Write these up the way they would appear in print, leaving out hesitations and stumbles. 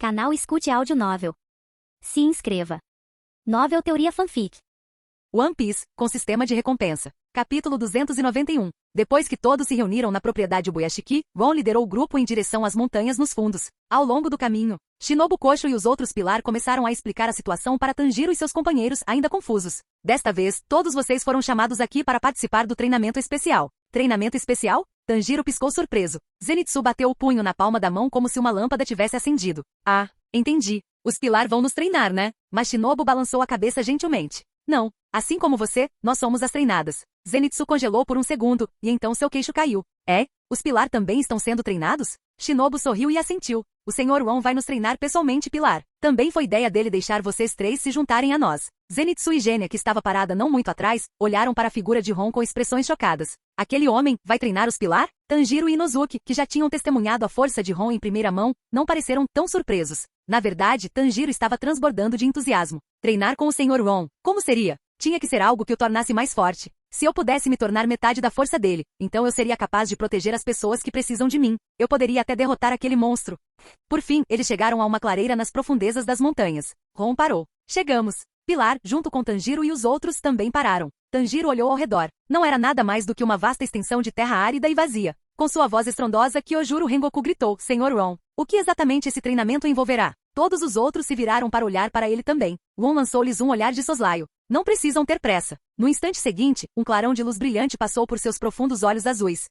Canal Escute Áudio Novel. Se inscreva. Novel Teoria Fanfic. One Piece, com sistema de recompensa. Capítulo 291. Depois que todos se reuniram na propriedade Buyashiki, Gon liderou o grupo em direção às montanhas nos fundos. Ao longo do caminho, Shinobu Kosho e os outros Pilar começaram a explicar a situação para Tanjiro e seus companheiros, ainda confusos. Desta vez, todos vocês foram chamados aqui para participar do treinamento especial. Treinamento especial? Tanjiro piscou surpreso. Zenitsu bateu o punho na palma da mão como se uma lâmpada tivesse acendido. Ah, entendi. Os Pilar vão nos treinar, né? Mas Shinobu balançou a cabeça gentilmente. Não, assim como você, nós somos as treinadas. Zenitsu congelou por um segundo, e então seu queixo caiu. É? Os Pilar também estão sendo treinados? Shinobu sorriu e assentiu. O Sr. Ron vai nos treinar pessoalmente, Pilar. Também foi ideia dele deixar vocês três se juntarem a nós. Zenitsu e Gênia, que estava parada não muito atrás, olharam para a figura de Ron com expressões chocadas. Aquele homem vai treinar os Pilar? Tanjiro e Inosuke, que já tinham testemunhado a força de Ron em primeira mão, não pareceram tão surpresos. Na verdade, Tanjiro estava transbordando de entusiasmo. Treinar com o Sr. Ron, como seria? Tinha que ser algo que o tornasse mais forte. Se eu pudesse me tornar metade da força dele, então eu seria capaz de proteger as pessoas que precisam de mim. Eu poderia até derrotar aquele monstro. Por fim, eles chegaram a uma clareira nas profundezas das montanhas. Ron parou. Chegamos. Pilar, junto com Tanjiro e os outros, também pararam. Tanjiro olhou ao redor. Não era nada mais do que uma vasta extensão de terra árida e vazia. Com sua voz estrondosa, Kyojuro Rengoku gritou, Sr. Ron, o que exatamente esse treinamento envolverá? Todos os outros se viraram para olhar para ele também. Ron lançou-lhes um olhar de soslaio. Não precisam ter pressa. No instante seguinte, um clarão de luz brilhante passou por seus profundos olhos azuis.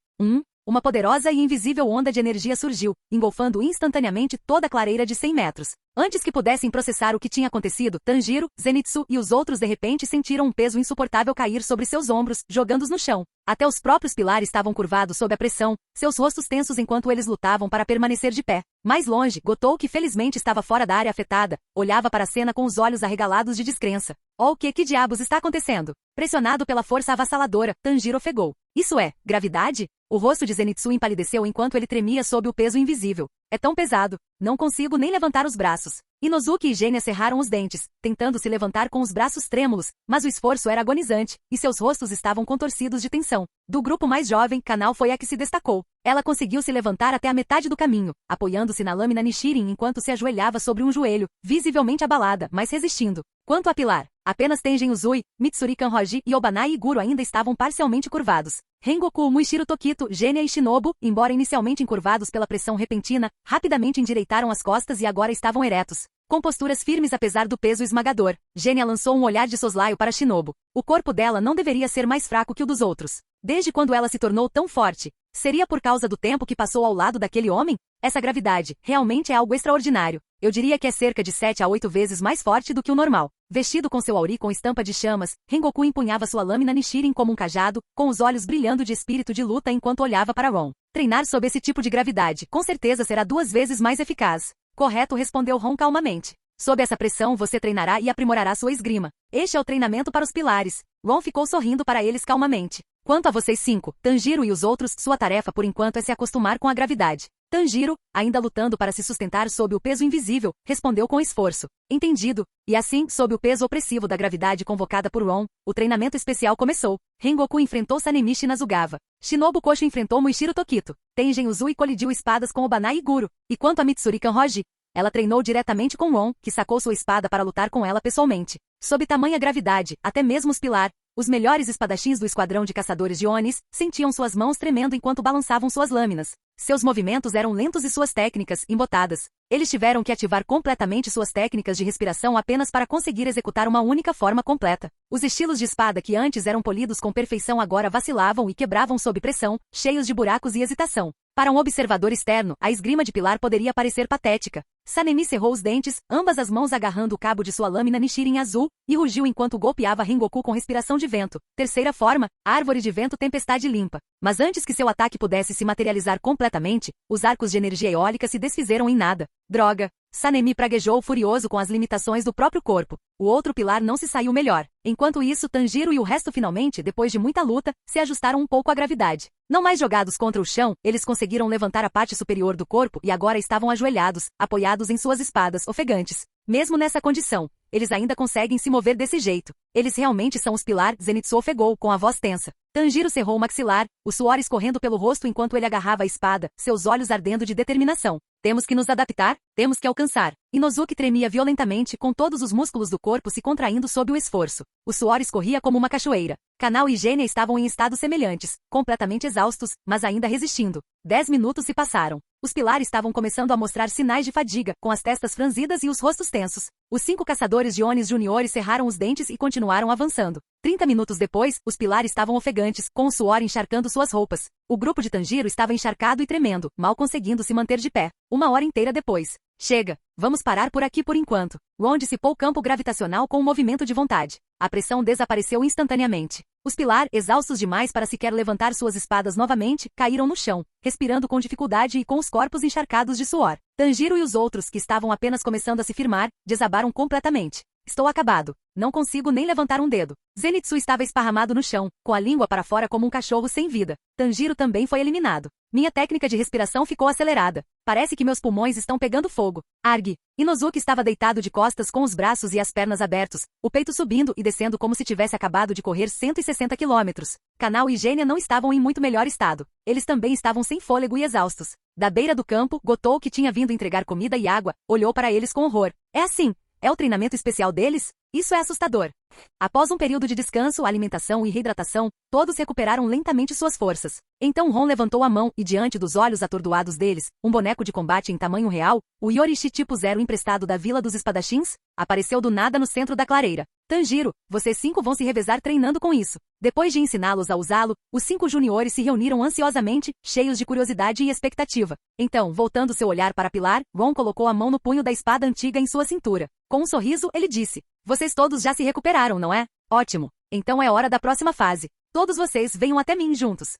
Uma poderosa e invisível onda de energia surgiu, engolfando instantaneamente toda a clareira de 100 metros. Antes que pudessem processar o que tinha acontecido, Tanjiro, Zenitsu e os outros de repente sentiram um peso insuportável cair sobre seus ombros, jogando-os no chão. Até os próprios pilares estavam curvados sob a pressão, seus rostos tensos enquanto eles lutavam para permanecer de pé. Mais longe, Gotou, que felizmente estava fora da área afetada, olhava para a cena com os olhos arregalados de descrença. Oh, que diabos está acontecendo? Pressionado pela força avassaladora, Tanjiro ofegou. Isso é, gravidade? O rosto de Zenitsu empalideceu enquanto ele tremia sob o peso invisível. É tão pesado. Não consigo nem levantar os braços. Inosuke e Gênia cerraram os dentes, tentando se levantar com os braços trêmulos, mas o esforço era agonizante, e seus rostos estavam contorcidos de tensão. Do grupo mais jovem, Kanao foi a que se destacou. Ela conseguiu se levantar até a metade do caminho, apoiando-se na lâmina Nichirin enquanto se ajoelhava sobre um joelho, visivelmente abalada, mas resistindo. Quanto a Pilar, apenas Tengen Uzui, Mitsuri Kanroji e Obanai e Guro ainda estavam parcialmente curvados. Rengoku, Muishiro Tokito, Gênia e Shinobu, embora inicialmente encurvados pela pressão repentina, rapidamente endireitaram as costas e agora estavam eretos, com posturas firmes apesar do peso esmagador. Gênia lançou um olhar de soslaio para Shinobu. O corpo dela não deveria ser mais fraco que o dos outros. Desde quando ela se tornou tão forte? Seria por causa do tempo que passou ao lado daquele homem? Essa gravidade, realmente é algo extraordinário. Eu diria que é cerca de 7 a 8 vezes mais forte do que o normal. Vestido com seu auri com estampa de chamas, Rengoku empunhava sua lâmina Nichirin como um cajado, com os olhos brilhando de espírito de luta enquanto olhava para Ron. Treinar sob esse tipo de gravidade, com certeza será 2 vezes mais eficaz. Correto, respondeu Ron calmamente. Sob essa pressão você treinará e aprimorará sua esgrima. Este é o treinamento para os pilares. Ron ficou sorrindo para eles calmamente. Quanto a vocês 5, Tanjiro e os outros, sua tarefa por enquanto é se acostumar com a gravidade. Tanjiro, ainda lutando para se sustentar sob o peso invisível, respondeu com esforço. Entendido. E assim, sob o peso opressivo da gravidade convocada por Ron, o treinamento especial começou. Rengoku enfrentou Sanemichi Nasugawa. Shinobu Kosho enfrentou Muishiro Tokito. Tengen Uzui colidiu espadas com Obanai e Guro. E quanto a Mitsuri Kanroji? Ela treinou diretamente com Ron, que sacou sua espada para lutar com ela pessoalmente. Sob tamanha gravidade, até mesmo os Pilar, os melhores espadachins do esquadrão de caçadores de Onis, sentiam suas mãos tremendo enquanto balançavam suas lâminas. Seus movimentos eram lentos e suas técnicas, embotadas. Eles tiveram que ativar completamente suas técnicas de respiração apenas para conseguir executar uma única forma completa. Os estilos de espada que antes eram polidos com perfeição agora vacilavam e quebravam sob pressão, cheios de buracos e hesitação. Para um observador externo, a esgrima de Pilar poderia parecer patética. Sanemi cerrou os dentes, ambas as mãos agarrando o cabo de sua lâmina Nichirin azul, e rugiu enquanto golpeava Rengoku com respiração de vento. Terceira forma, árvore de vento tempestade limpa. Mas antes que seu ataque pudesse se materializar completamente, os arcos de energia eólica se desfizeram em nada. Droga! Sanemi praguejou furioso com as limitações do próprio corpo. O outro pilar não se saiu melhor. Enquanto isso, Tanjiro e o resto finalmente, depois de muita luta, se ajustaram um pouco à gravidade. Não mais jogados contra o chão, eles conseguiram levantar a parte superior do corpo e agora estavam ajoelhados, apoiados em suas espadas, ofegantes. Mesmo nessa condição, eles ainda conseguem se mover desse jeito. Eles realmente são os Pilar, Zenitsu ofegou, com a voz tensa. Tanjiro cerrou o maxilar, o suor escorrendo pelo rosto enquanto ele agarrava a espada, seus olhos ardendo de determinação. Temos que nos adaptar, temos que alcançar. Inozuki tremia violentamente, com todos os músculos do corpo se contraindo sob o esforço. O suor escorria como uma cachoeira. Kanao e Gênia estavam em estados semelhantes, completamente exaustos, mas ainda resistindo. 10 minutos se passaram. Os pilares estavam começando a mostrar sinais de fadiga, com as testas franzidas e os rostos tensos. Os 5 caçadores de Onis juniores cerraram os dentes e continuaram avançando. 30 minutos depois, os pilares estavam ofegantes, com o suor encharcando suas roupas. O grupo de Tanjiro estava encharcado e tremendo, mal conseguindo se manter de pé. 1 hora inteira depois. Chega, vamos parar por aqui por enquanto. Ron dissipou o campo gravitacional com um movimento de vontade. A pressão desapareceu instantaneamente. Os pilar, exaustos demais para sequer levantar suas espadas novamente, caíram no chão, respirando com dificuldade e com os corpos encharcados de suor. Tanjiro e os outros, que estavam apenas começando a se firmar, desabaram completamente. Estou acabado. Não consigo nem levantar um dedo. Zenitsu estava esparramado no chão, com a língua para fora como um cachorro sem vida. Tanjiro também foi eliminado. Minha técnica de respiração ficou acelerada. Parece que meus pulmões estão pegando fogo. Arg. Inozuki estava deitado de costas com os braços e as pernas abertos, o peito subindo e descendo como se tivesse acabado de correr 160 quilômetros. Kanao e Gênia não estavam em muito melhor estado. Eles também estavam sem fôlego e exaustos. Da beira do campo, Gotou, que tinha vindo entregar comida e água, olhou para eles com horror. É assim. É o treinamento especial deles? Isso é assustador. Após um período de descanso, alimentação e reidratação, todos recuperaram lentamente suas forças. Então Ron levantou a mão e, diante dos olhos atordoados deles, um boneco de combate em tamanho real, o Yorishi tipo 0 emprestado da Vila dos Espadachins, apareceu do nada no centro da clareira. Tanjiro, vocês 5 vão se revezar treinando com isso. Depois de ensiná-los a usá-lo, os 5 juniores se reuniram ansiosamente, cheios de curiosidade e expectativa. Então, voltando seu olhar para Pilar, Ron colocou a mão no punho da espada antiga em sua cintura. Com um sorriso, ele disse: vocês todos já se recuperaram, não é? Ótimo. Então é hora da próxima fase. Todos vocês venham até mim juntos.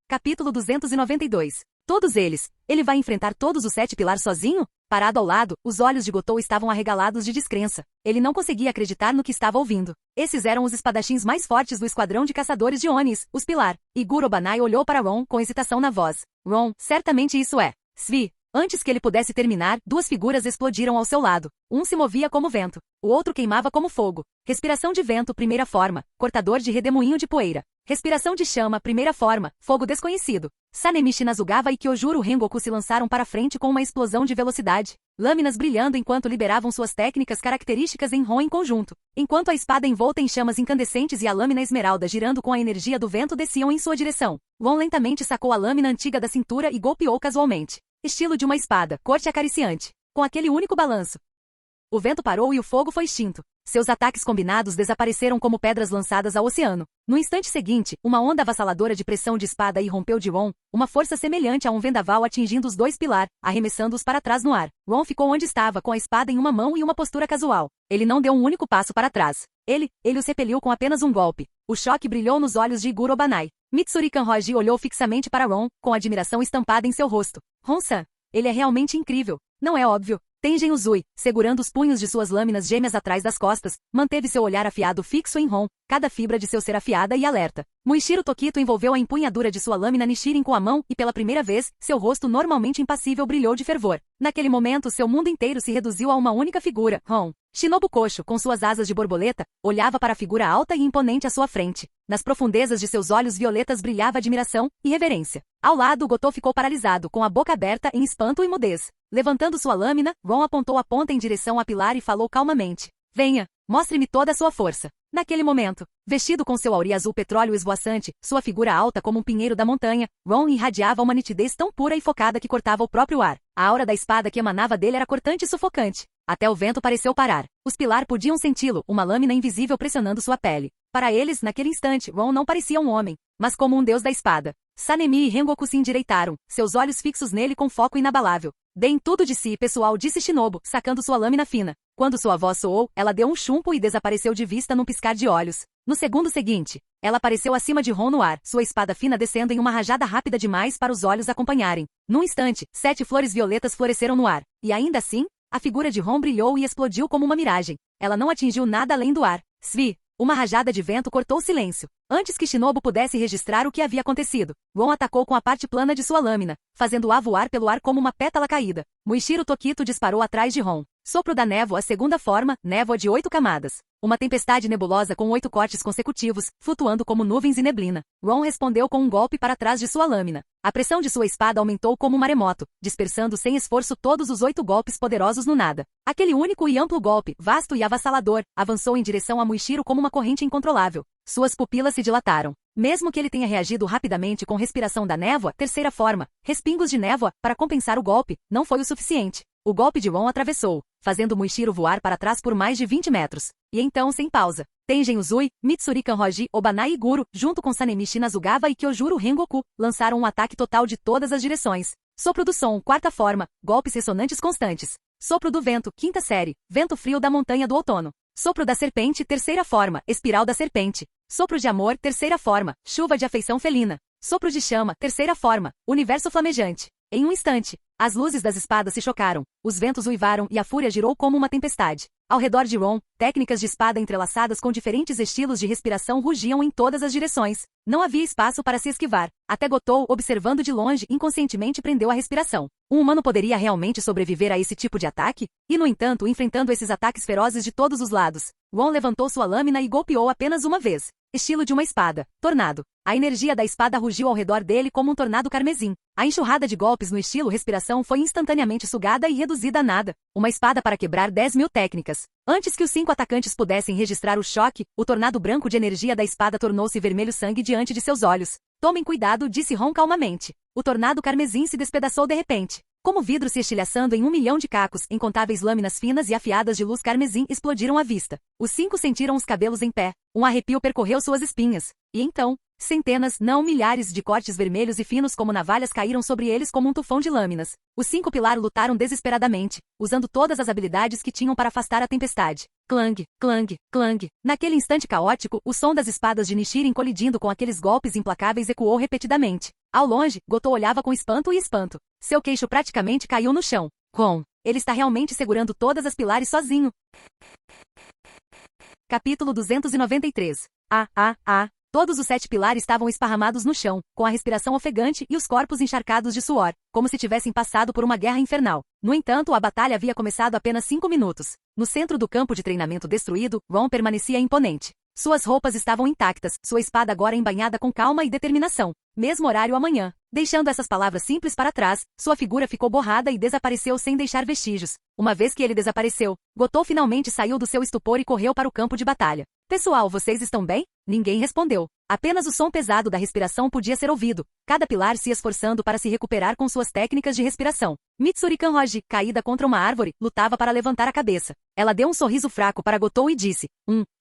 Capítulo 292. Todos eles. Ele vai enfrentar todos os 7 pilares sozinho? Parado ao lado, os olhos de Gotou estavam arregalados de descrença. Ele não conseguia acreditar no que estava ouvindo. Esses eram os espadachins mais fortes do esquadrão de caçadores de Onis, os Pilar. Iguro Banai olhou para Ron com hesitação na voz. Ron, certamente isso é. Svi. Antes que ele pudesse terminar, 2 figuras explodiram ao seu lado. Um se movia como vento. O outro queimava como fogo. Respiração de vento, primeira forma. Cortador de redemoinho de poeira. Respiração de chama, primeira forma. Fogo desconhecido. Sanemichi Nazugawa e Kyojuro Rengoku se lançaram para frente com uma explosão de velocidade. Lâminas brilhando enquanto liberavam suas técnicas características em Ron em conjunto. Enquanto a espada envolta em chamas incandescentes e a lâmina esmeralda girando com a energia do vento desciam em sua direção. Ron lentamente sacou a lâmina antiga da cintura e golpeou casualmente. Estilo de uma espada, corte acariciante. Com aquele único balanço. O vento parou e o fogo foi extinto. Seus ataques combinados desapareceram como pedras lançadas ao oceano. No instante seguinte, uma onda avassaladora de pressão de espada irrompeu de Ron, uma força semelhante a um vendaval atingindo os 2 pilar, arremessando-os para trás no ar. Ron ficou onde estava, com a espada em uma mão e uma postura casual. Ele não deu um único passo para trás. Ele os repeliu com apenas um golpe. O choque brilhou nos olhos de Iguro Banai. Mitsuri Kanroji olhou fixamente para Ron, com admiração estampada em seu rosto. Ron-san, ele é realmente incrível. Não é óbvio? Tengen Uzui, segurando os punhos de suas lâminas gêmeas atrás das costas, manteve seu olhar afiado fixo em Ron, cada fibra de seu ser afiada e alerta. Muichiro Tokito envolveu a empunhadura de sua lâmina Nishirin com a mão e pela primeira vez, seu rosto normalmente impassível brilhou de fervor. Naquele momento, seu mundo inteiro se reduziu a uma única figura, Ron. Shinobu Kosho, com suas asas de borboleta, olhava para a figura alta e imponente à sua frente. Nas profundezas de seus olhos violetas brilhava admiração e reverência. Ao lado, Gotou ficou paralisado, com a boca aberta em espanto e mudez. Levantando sua lâmina, Ron apontou a ponta em direção a Pilar e falou calmamente. Venha, mostre-me toda a sua força. Naquele momento, vestido com seu auri azul petróleo esvoaçante, sua figura alta como um pinheiro da montanha, Ron irradiava uma nitidez tão pura e focada que cortava o próprio ar. A aura da espada que emanava dele era cortante e sufocante. Até o vento pareceu parar. Os pilar podiam senti-lo, uma lâmina invisível pressionando sua pele. Para eles, naquele instante, Ron não parecia um homem, mas como um deus da espada. Sanemi e Rengoku se endireitaram, seus olhos fixos nele com foco inabalável. Deem tudo de si, pessoal, disse Shinobu, sacando sua lâmina fina. Quando sua voz soou, ela deu um chumpo e desapareceu de vista num piscar de olhos. No segundo seguinte, ela apareceu acima de Ron no ar, sua espada fina descendo em uma rajada rápida demais para os olhos acompanharem. Num instante, 7 flores violetas floresceram no ar. E ainda assim, a figura de Ron brilhou e explodiu como uma miragem. Ela não atingiu nada além do ar. Svi. Uma rajada de vento cortou o silêncio. Antes que Shinobu pudesse registrar o que havia acontecido, Ron atacou com a parte plana de sua lâmina, fazendo-a voar pelo ar como uma pétala caída. Muichiro Tokito disparou atrás de Ron. Sopro da névoa, a segunda forma, névoa de 8 camadas. Uma tempestade nebulosa com 8 cortes consecutivos, flutuando como nuvens e neblina. Ron respondeu com um golpe para trás de sua lâmina. A pressão de sua espada aumentou como um maremoto, dispersando sem esforço todos os 8 golpes poderosos no nada. Aquele único e amplo golpe, vasto e avassalador, avançou em direção a Muishiro como uma corrente incontrolável. Suas pupilas se dilataram. Mesmo que ele tenha reagido rapidamente com respiração da névoa, terceira forma, respingos de névoa, para compensar o golpe, não foi o suficiente. O golpe de Ron atravessou, fazendo Muishiro voar para trás por mais de 20 metros. E então, sem pausa, Tengen Uzui, Mitsuri Kanroji, Obanai e Guru, junto com Sanemi Shinazugava e Kyojuro Rengoku, lançaram um ataque total de todas as direções. Sopro do som, quarta forma, golpes ressonantes constantes. Sopro do vento, quinta série, vento frio da montanha do outono. Sopro da serpente, terceira forma, espiral da serpente. Sopro de amor, terceira forma, chuva de afeição felina. Sopro de chama, terceira forma, universo flamejante. Em um instante, as luzes das espadas se chocaram, os ventos uivaram e a fúria girou como uma tempestade. Ao redor de Ron, técnicas de espada entrelaçadas com diferentes estilos de respiração rugiam em todas as direções. Não havia espaço para se esquivar. Até Gotou, observando de longe, inconscientemente prendeu a respiração. Um humano poderia realmente sobreviver a esse tipo de ataque? E, no entanto, enfrentando esses ataques ferozes de todos os lados, Ron levantou sua lâmina e golpeou apenas uma vez. Estilo de uma espada. Tornado. A energia da espada rugiu ao redor dele como um tornado carmesim. A enxurrada de golpes no estilo respiração foi instantaneamente sugada e reduzida a nada. Uma espada para quebrar 10.000 técnicas. Antes que os 5 atacantes pudessem registrar o choque, o tornado branco de energia da espada tornou-se vermelho sangue diante de seus olhos. Tomem cuidado, disse Ron calmamente. O tornado carmesim se despedaçou de repente. Como vidro se estilhaçando em 1 milhão de cacos, incontáveis lâminas finas e afiadas de luz carmesim explodiram à vista. Os 5 sentiram os cabelos em pé. Um arrepio percorreu suas espinhas. E então, centenas, não milhares de cortes vermelhos e finos como navalhas caíram sobre eles como um tufão de lâminas. Os 5 pilar lutaram desesperadamente, usando todas as habilidades que tinham para afastar a tempestade. Clang, clang, clang. Naquele instante caótico, o som das espadas de Nichiren colidindo com aqueles golpes implacáveis ecoou repetidamente. Ao longe, Gotou olhava com espanto e espanto. Seu queixo praticamente caiu no chão. Ron, ele está realmente segurando todas as pilares sozinho. Capítulo 293. Todos os 7 pilares estavam esparramados no chão, com a respiração ofegante e os corpos encharcados de suor, como se tivessem passado por uma guerra infernal. No entanto, a batalha havia começado apenas 5 minutos. No centro do campo de treinamento destruído, Ron permanecia imponente. Suas roupas estavam intactas, sua espada agora embainhada com calma e determinação. Mesmo horário amanhã. Deixando essas palavras simples para trás, sua figura ficou borrada e desapareceu sem deixar vestígios. Uma vez que ele desapareceu, Gotou finalmente saiu do seu estupor e correu para o campo de batalha. Pessoal, vocês estão bem? Ninguém respondeu. Apenas o som pesado da respiração podia ser ouvido, cada pilar se esforçando para se recuperar com suas técnicas de respiração. Mitsuri Kanroji, caída contra uma árvore, lutava para levantar a cabeça. Ela deu um sorriso fraco para Gotou e disse,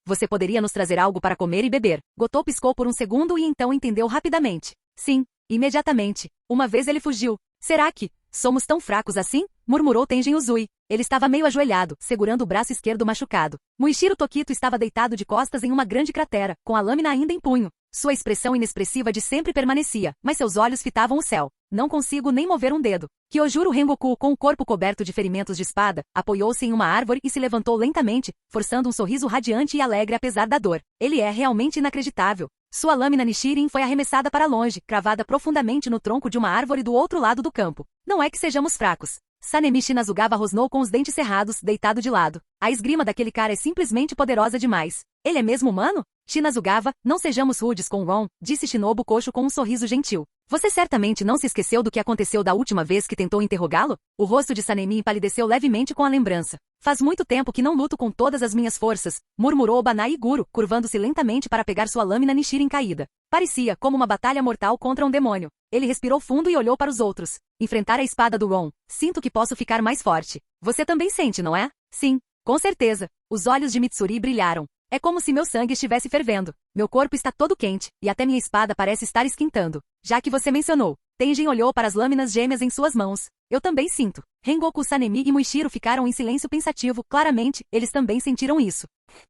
você poderia nos trazer algo para comer e beber. Gotou piscou por um segundo e então entendeu rapidamente. Sim, imediatamente. Uma vez ele fugiu. Será que somos tão fracos assim? Murmurou Tengen Uzui. Ele estava meio ajoelhado, segurando o braço esquerdo machucado. Muishiro Tokito estava deitado de costas em uma grande cratera, com a lâmina ainda em punho. Sua expressão inexpressiva de sempre permanecia, mas seus olhos fitavam o céu. Não consigo nem mover um dedo. Kyojuro Rengoku, com o corpo coberto de ferimentos de espada, apoiou-se em uma árvore e se levantou lentamente, forçando um sorriso radiante e alegre apesar da dor. Ele é realmente inacreditável. Sua lâmina Nichiren foi arremessada para longe, cravada profundamente no tronco de uma árvore do outro lado do campo. Não é que sejamos fracos. Sanemi Shinazugava rosnou com os dentes cerrados, deitado de lado. A esgrima daquele cara é simplesmente poderosa demais. Ele é mesmo humano? Shinazugava, não sejamos rudes com Ron, disse Shinobu Kosho com um sorriso gentil. Você certamente não se esqueceu do que aconteceu da última vez que tentou interrogá-lo? O rosto de Sanemi empalideceu levemente com a lembrança. Faz muito tempo que não luto com todas as minhas forças, murmurou Obanai Iguro, curvando-se lentamente para pegar sua lâmina Nichiren caída. Parecia como uma batalha mortal contra um demônio. Ele respirou fundo e olhou para os outros. Enfrentar a espada do Ron. Sinto que posso ficar mais forte. Você também sente, não é? Sim, com certeza. Os olhos de Mitsuri brilharam. É como se meu sangue estivesse fervendo. Meu corpo está todo quente, e até minha espada parece estar esquentando. Já que você mencionou, Tengen olhou para as lâminas gêmeas em suas mãos. Eu também sinto. Rengoku, Sanemi e Muishiro ficaram em silêncio pensativo. Claramente, eles também sentiram isso.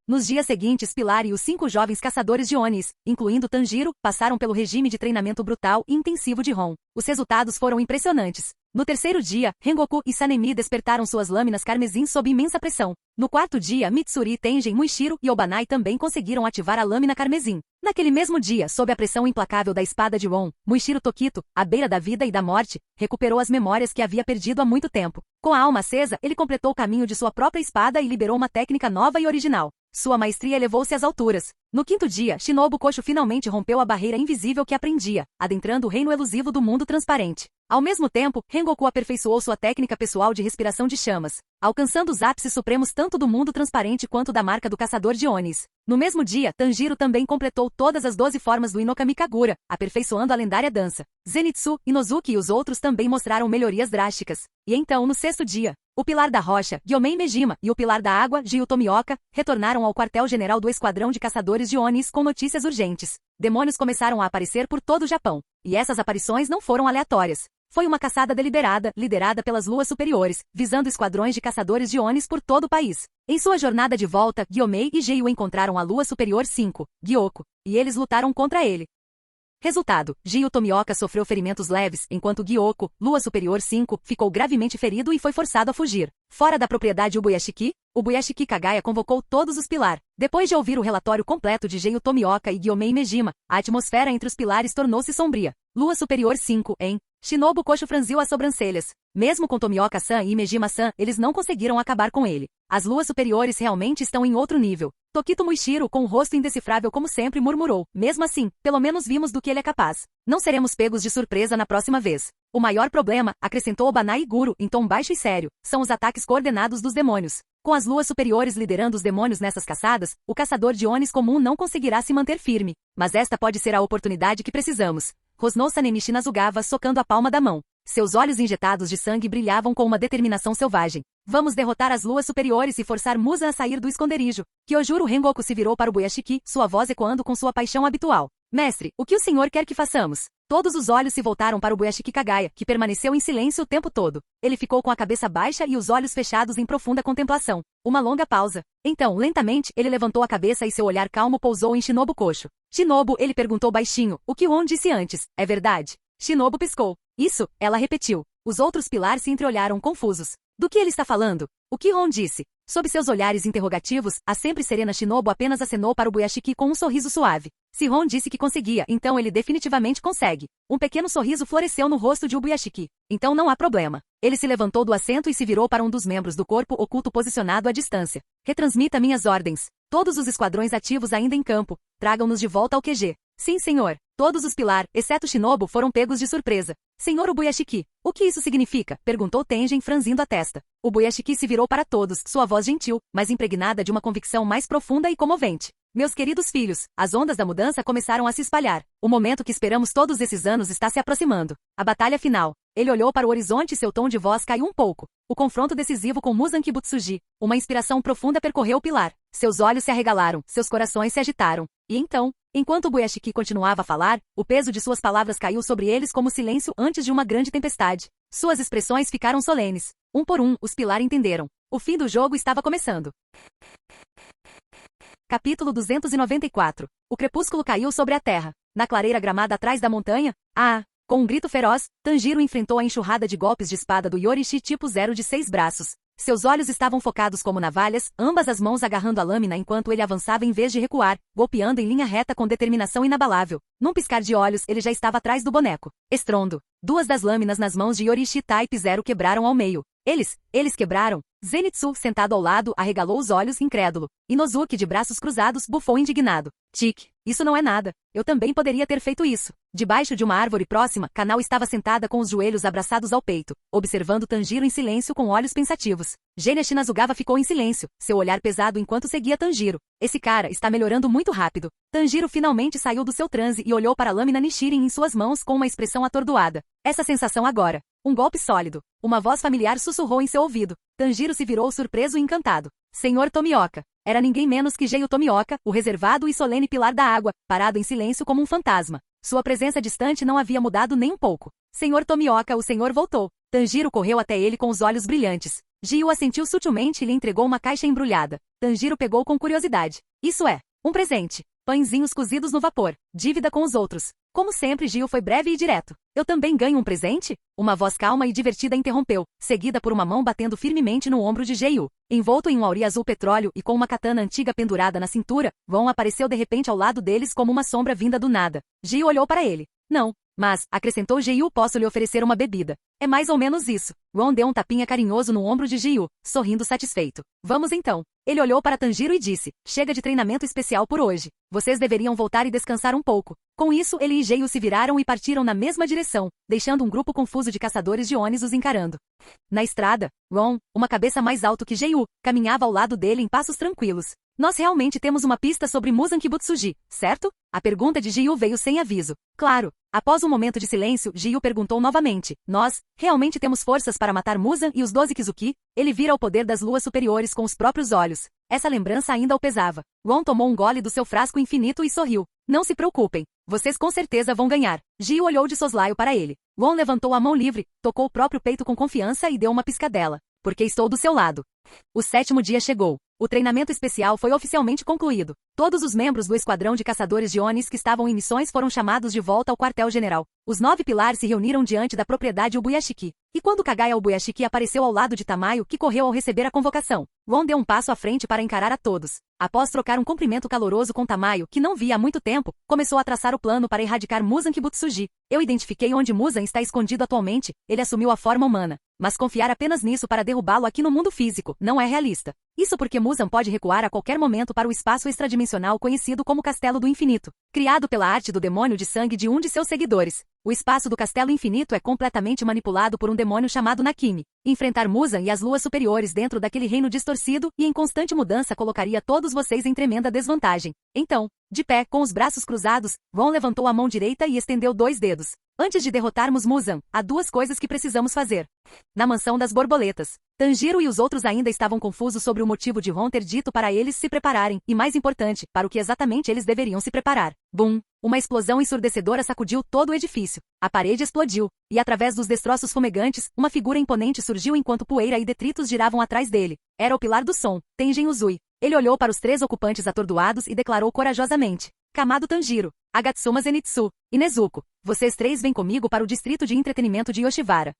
Nos dias seguintes, Pilar e os 5 jovens caçadores de Onis, incluindo Tanjiro, passaram pelo regime de treinamento brutal e intensivo de Ron. Os resultados foram impressionantes. No terceiro dia, Rengoku e Sanemi despertaram suas lâminas carmesim sob imensa pressão. No quarto dia, Mitsuri, Tengen, Muishiro e Obanai também conseguiram ativar a lâmina carmesim. Naquele mesmo dia, sob a pressão implacável da espada de Ron, Muishiro Tokito, à beira da vida e da morte, recuperou as memórias que havia perdido há muito tempo. Com a alma acesa, ele completou o caminho de sua própria espada e liberou uma técnica nova e original. Sua maestria elevou-se às alturas. No quinto dia, Shinobu Kosho finalmente rompeu a barreira invisível que a prendia, adentrando o reino elusivo do mundo transparente. Ao mesmo tempo, Rengoku aperfeiçoou sua técnica pessoal de respiração de chamas, alcançando os ápices supremos tanto do mundo transparente quanto da marca do caçador de Onis. No mesmo dia, Tanjiro também completou todas as 12 formas do Inokami Kagura, aperfeiçoando a lendária dança. Zenitsu, Inozuki e os outros também mostraram melhorias drásticas. E então, no sexto dia, o Pilar da Rocha, Gyomei Mejima, e o Pilar da Água, Gyu Tomioka, retornaram ao quartel-general do Esquadrão de Caçadores de Onis com notícias urgentes. Demônios começaram a aparecer por todo o Japão. E essas aparições não foram aleatórias. Foi uma caçada deliberada, liderada pelas luas superiores, visando esquadrões de caçadores de Onis por todo o país. Em sua jornada de volta, Gyomei e Gyu encontraram a lua superior 5, Gyoko, e eles lutaram contra ele. Resultado, Gyu Tomioka sofreu ferimentos leves, enquanto Gyoko, lua superior 5, ficou gravemente ferido e foi forçado a fugir. Fora da propriedade Ubuyashiki, o Buyashiki Kagaya convocou todos os pilar. Depois de ouvir o relatório completo de Gyu Tomioka e Gyomei Mejima, a atmosfera entre os pilares tornou-se sombria. Lua superior 5, em Shinobu Kosho franziu as sobrancelhas. Mesmo com Tomioka-san e Mejima-san, eles não conseguiram acabar com ele. As luas superiores realmente estão em outro nível. Tokito Muishiro, com o rosto indecifrável como sempre, murmurou. Mesmo assim, pelo menos vimos do que ele é capaz. Não seremos pegos de surpresa na próxima vez. O maior problema, acrescentou Obanai Guru, em tom baixo e sério, são os ataques coordenados dos demônios. Com as luas superiores liderando os demônios nessas caçadas, o caçador de Onis comum não conseguirá se manter firme. Mas esta pode ser a oportunidade que precisamos. Rosnou Sanemichi Nazugava socando a palma da mão. Seus olhos injetados de sangue brilhavam com uma determinação selvagem. Vamos derrotar as luas superiores e forçar Musa a sair do esconderijo. Kyojuro Rengoku se virou para o Buyashiki, sua voz ecoando com sua paixão habitual. Mestre, o que o senhor quer que façamos? Todos os olhos se voltaram para o Buyashiki Kagaya, que permaneceu em silêncio o tempo todo. Ele ficou com a cabeça baixa e os olhos fechados em profunda contemplação. Uma longa pausa. Então, lentamente, ele levantou a cabeça e seu olhar calmo pousou em Shinobu Kosho. Shinobu, ele perguntou baixinho, o que Ron disse antes, é verdade? Shinobu piscou. Isso, ela repetiu. Os outros pilares se entreolharam confusos. Do que ele está falando? O que Ron disse? Sob seus olhares interrogativos, a sempre serena Shinobu apenas acenou para o Buyashiki com um sorriso suave. Se Ron disse que conseguia, então ele definitivamente consegue. Um pequeno sorriso floresceu no rosto de Ubuyashiki. Então não há problema. Ele se levantou do assento e se virou para um dos membros do corpo oculto posicionado à distância. Retransmita minhas ordens. Todos os esquadrões ativos ainda em campo. Tragam-nos de volta ao QG. Sim, senhor. Todos os pilar, exceto Shinobu, foram pegos de surpresa. Senhor Ubuyashiki, o que isso significa? Perguntou Tengen franzindo a testa. Ubuyashiki se virou para todos, sua voz gentil, mas impregnada de uma convicção mais profunda e comovente. Meus queridos filhos, as ondas da mudança começaram a se espalhar. O momento que esperamos todos esses anos está se aproximando. A batalha final. Ele olhou para o horizonte e seu tom de voz caiu um pouco. O confronto decisivo com Muzan Kibutsuji. Uma inspiração profunda percorreu o pilar. Seus olhos se arregalaram, seus corações se agitaram. E então, enquanto Buyashiki continuava a falar, o peso de suas palavras caiu sobre eles como silêncio antes de uma grande tempestade. Suas expressões ficaram solenes. Um por um, os pilar entenderam. O fim do jogo estava começando. Capítulo 294. O crepúsculo caiu sobre a terra. Na clareira gramada atrás da montanha, com um grito feroz, Tanjiro enfrentou a enxurrada de golpes de espada do Yorishi tipo 0 de 6 braços. Seus olhos estavam focados como navalhas, ambas as mãos agarrando a lâmina enquanto ele avançava em vez de recuar, golpeando em linha reta com determinação inabalável. Num piscar de olhos, ele já estava atrás do boneco. Estrondo. Duas das lâminas nas mãos de Yorishi Type 0 quebraram ao meio. Eles quebraram. Zenitsu, sentado ao lado, arregalou os olhos, incrédulo. Inozuki, de braços cruzados, bufou indignado. Tique, isso não é nada. Eu também poderia ter feito isso. Debaixo de uma árvore próxima, Kanao estava sentada com os joelhos abraçados ao peito, observando Tanjiro em silêncio com olhos pensativos. Genya Shinazugava ficou em silêncio, seu olhar pesado enquanto seguia Tanjiro. Esse cara está melhorando muito rápido. Tanjiro finalmente saiu do seu transe e olhou para a lâmina Nishirin em suas mãos com uma expressão atordoada. Essa sensação agora. Um golpe sólido. Uma voz familiar sussurrou em seu ouvido. Tanjiro se virou surpreso e encantado. Senhor Tomioka. Era ninguém menos que Gyu Tomioka, o reservado e solene pilar da água, parado em silêncio como um fantasma. Sua presença distante não havia mudado nem um pouco. Senhor Tomioka, o senhor voltou. Tanjiro correu até ele com os olhos brilhantes. Gyu assentiu sutilmente e lhe entregou uma caixa embrulhada. Tanjiro pegou com curiosidade. Isso é, um presente. Pãezinhos cozidos no vapor. Dívida com os outros. Como sempre, Gyu foi breve e direto. Eu também ganho um presente? Uma voz calma e divertida interrompeu, seguida por uma mão batendo firmemente no ombro de Gyu. Envolto em um auri azul petróleo e com uma katana antiga pendurada na cintura, Von apareceu de repente ao lado deles como uma sombra vinda do nada. Gyu olhou para ele. Não, Mas, acrescentou Ji-Yu, posso lhe oferecer uma bebida. É mais ou menos isso. Ron deu um tapinha carinhoso no ombro de Ji-Yu, sorrindo satisfeito. Vamos então. Ele olhou para Tanjiro e disse, chega de treinamento especial por hoje. Vocês deveriam voltar e descansar um pouco. Com isso, ele e Ji-Yu se viraram e partiram na mesma direção, deixando um grupo confuso de caçadores de Onis os encarando. Na estrada, Ron, uma cabeça mais alto que Ji-Yu, caminhava ao lado dele em passos tranquilos. Nós realmente temos uma pista sobre Muzan Kibutsuji, certo? A pergunta de Ji-Yu veio sem aviso. Claro. Após um momento de silêncio, Ji-Yu perguntou novamente. Nós, realmente temos forças para matar Muzan e os 12 Kizuki? Ele vira o poder das luas superiores com os próprios olhos. Essa lembrança ainda o pesava. Ron tomou um gole do seu frasco infinito e sorriu. Não se preocupem. Vocês com certeza vão ganhar. Ji-Yu olhou de soslaio para ele. Ron levantou a mão livre, tocou o próprio peito com confiança e deu uma piscadela. Porque estou do seu lado. O 7º dia chegou. O treinamento especial foi oficialmente concluído. Todos os membros do esquadrão de caçadores de Onis que estavam em missões foram chamados de volta ao quartel-general. Os 9 pilares se reuniram diante da propriedade Ubuyashiki. E quando Kagaya Ubuyashiki apareceu ao lado de Tamayo, que correu ao receber a convocação, Ron deu um passo à frente para encarar a todos. Após trocar um cumprimento caloroso com Tamayo, que não via há muito tempo, começou a traçar o plano para erradicar Muzan Kibutsuji. Eu identifiquei onde Muzan está escondido atualmente. Ele assumiu a forma humana. Mas confiar apenas nisso para derrubá-lo aqui no mundo físico não é realista. Isso porque Muzan pode recuar a qualquer momento para o espaço extradimensional conhecido como Castelo do Infinito, criado pela arte do demônio de sangue de um de seus seguidores. O espaço do Castelo Infinito é completamente manipulado por um demônio chamado Nakimi. Enfrentar Muzan e as luas superiores dentro daquele reino distorcido e em constante mudança colocaria todos vocês em tremenda desvantagem. Então, de pé, com os braços cruzados, Ron levantou a mão direita e estendeu 2 dedos. Antes de derrotarmos Muzan, há 2 coisas que precisamos fazer. Na mansão das borboletas, Tanjiro e os outros ainda estavam confusos sobre o motivo de Ron ter dito para eles se prepararem, e mais importante, para o que exatamente eles deveriam se preparar. Bum! Uma explosão ensurdecedora sacudiu todo o edifício. A parede explodiu, e através dos destroços fumegantes, uma figura imponente surgiu enquanto poeira e detritos giravam atrás dele. Era o pilar do som, Tenjin Uzui. Ele olhou para os 3 ocupantes atordoados e declarou corajosamente. Kamado Tanjiro, Agatsuma Zenitsu e Nezuko, vocês 3 vêm comigo para o distrito de entretenimento de Yoshiwara.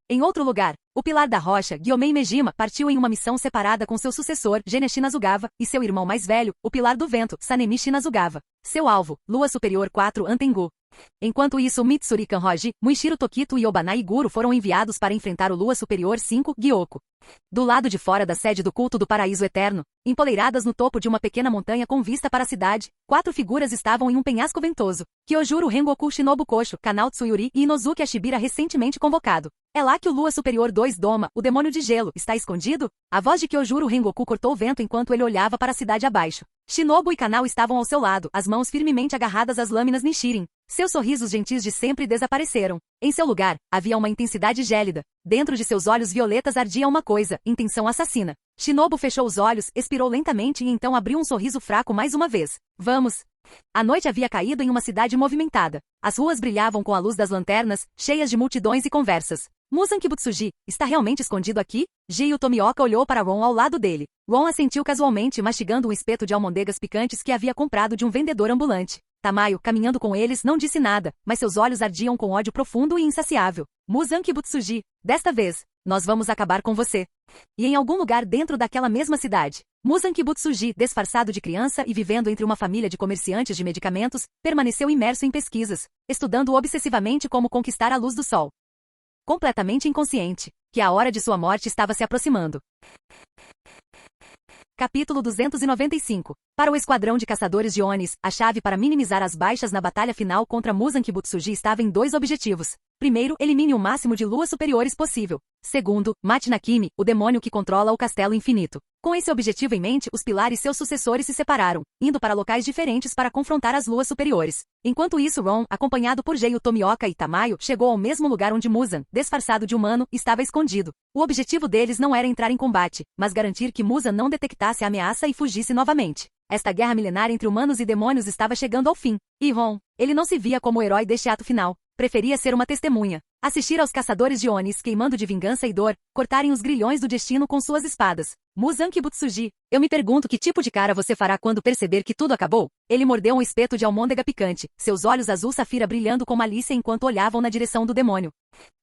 Em outro lugar, o pilar da rocha, Gyomei Mejima, partiu em uma missão separada com seu sucessor, Geneshi Nasugawa, e seu irmão mais velho, o pilar do vento, Sanemichi Nasugawa. Seu alvo, Lua Superior 4 Antengu. Enquanto isso, Mitsuri Kanroji, Muishiro Tokito e Obanai Iguro foram enviados para enfrentar o Lua Superior 5 Gyoko. Do lado de fora da sede do culto do Paraíso Eterno, empoleiradas no topo de uma pequena montanha com vista para a cidade, 4 figuras estavam em um penhasco ventoso. Kyojuro Rengoku Shinobu Kosho, Kanao Tsuyuri e Inozuki Ashibira recentemente convocado. É lá que o Lua Superior 2 Doma, o demônio de gelo, está escondido? A voz de Kyojuro Rengoku cortou o vento enquanto ele olhava para a cidade abaixo. Shinobu e Kanao estavam ao seu lado, as mãos firmemente agarradas às lâminas Nichiren. Seus sorrisos gentis de sempre desapareceram. Em seu lugar, havia uma intensidade gélida. Dentro de seus olhos violetas ardia uma coisa, intenção assassina. Shinobu fechou os olhos, expirou lentamente e então abriu um sorriso fraco mais uma vez. Vamos! A noite havia caído em uma cidade movimentada. As ruas brilhavam com a luz das lanternas, cheias de multidões e conversas. Muzan Kibutsuji, está realmente escondido aqui? Ji-Yu Tomioka olhou para Ron ao lado dele. Ron assentiu casualmente, mastigando um espeto de almôndegas picantes que havia comprado de um vendedor ambulante. Tamayo, caminhando com eles, não disse nada, mas seus olhos ardiam com ódio profundo e insaciável. Muzan Kibutsuji, desta vez, nós vamos acabar com você. E em algum lugar dentro daquela mesma cidade, Muzan Kibutsuji, disfarçado de criança e vivendo entre uma família de comerciantes de medicamentos, permaneceu imerso em pesquisas, estudando obsessivamente como conquistar a luz do sol. Completamente inconsciente, que a hora de sua morte estava se aproximando. Capítulo 295. Para o esquadrão de caçadores de Onis, a chave para minimizar as baixas na batalha final contra Muzan Kibutsuji estava em 2 objetivos. Primeiro, elimine o máximo de luas superiores possível. Segundo, mate Nakimi, o demônio que controla o Castelo Infinito. Com esse objetivo em mente, os pilares e seus sucessores se separaram, indo para locais diferentes para confrontar as luas superiores. Enquanto isso, Ron, acompanhado por Ji-Yu Tomioka e Tamayo, chegou ao mesmo lugar onde Muzan, disfarçado de humano, estava escondido. O objetivo deles não era entrar em combate, mas garantir que Muzan não detectasse a ameaça e fugisse novamente. Esta guerra milenar entre humanos e demônios estava chegando ao fim. E Ron, ele não se via como o herói deste ato final. Preferia ser uma testemunha. Assistir aos caçadores de Onis queimando de vingança e dor, cortarem os grilhões do destino com suas espadas. Muzan Kibutsuji, eu me pergunto que tipo de cara você fará quando perceber que tudo acabou? Ele mordeu um espeto de almôndega picante, seus olhos azul safira brilhando com malícia enquanto olhavam na direção do demônio.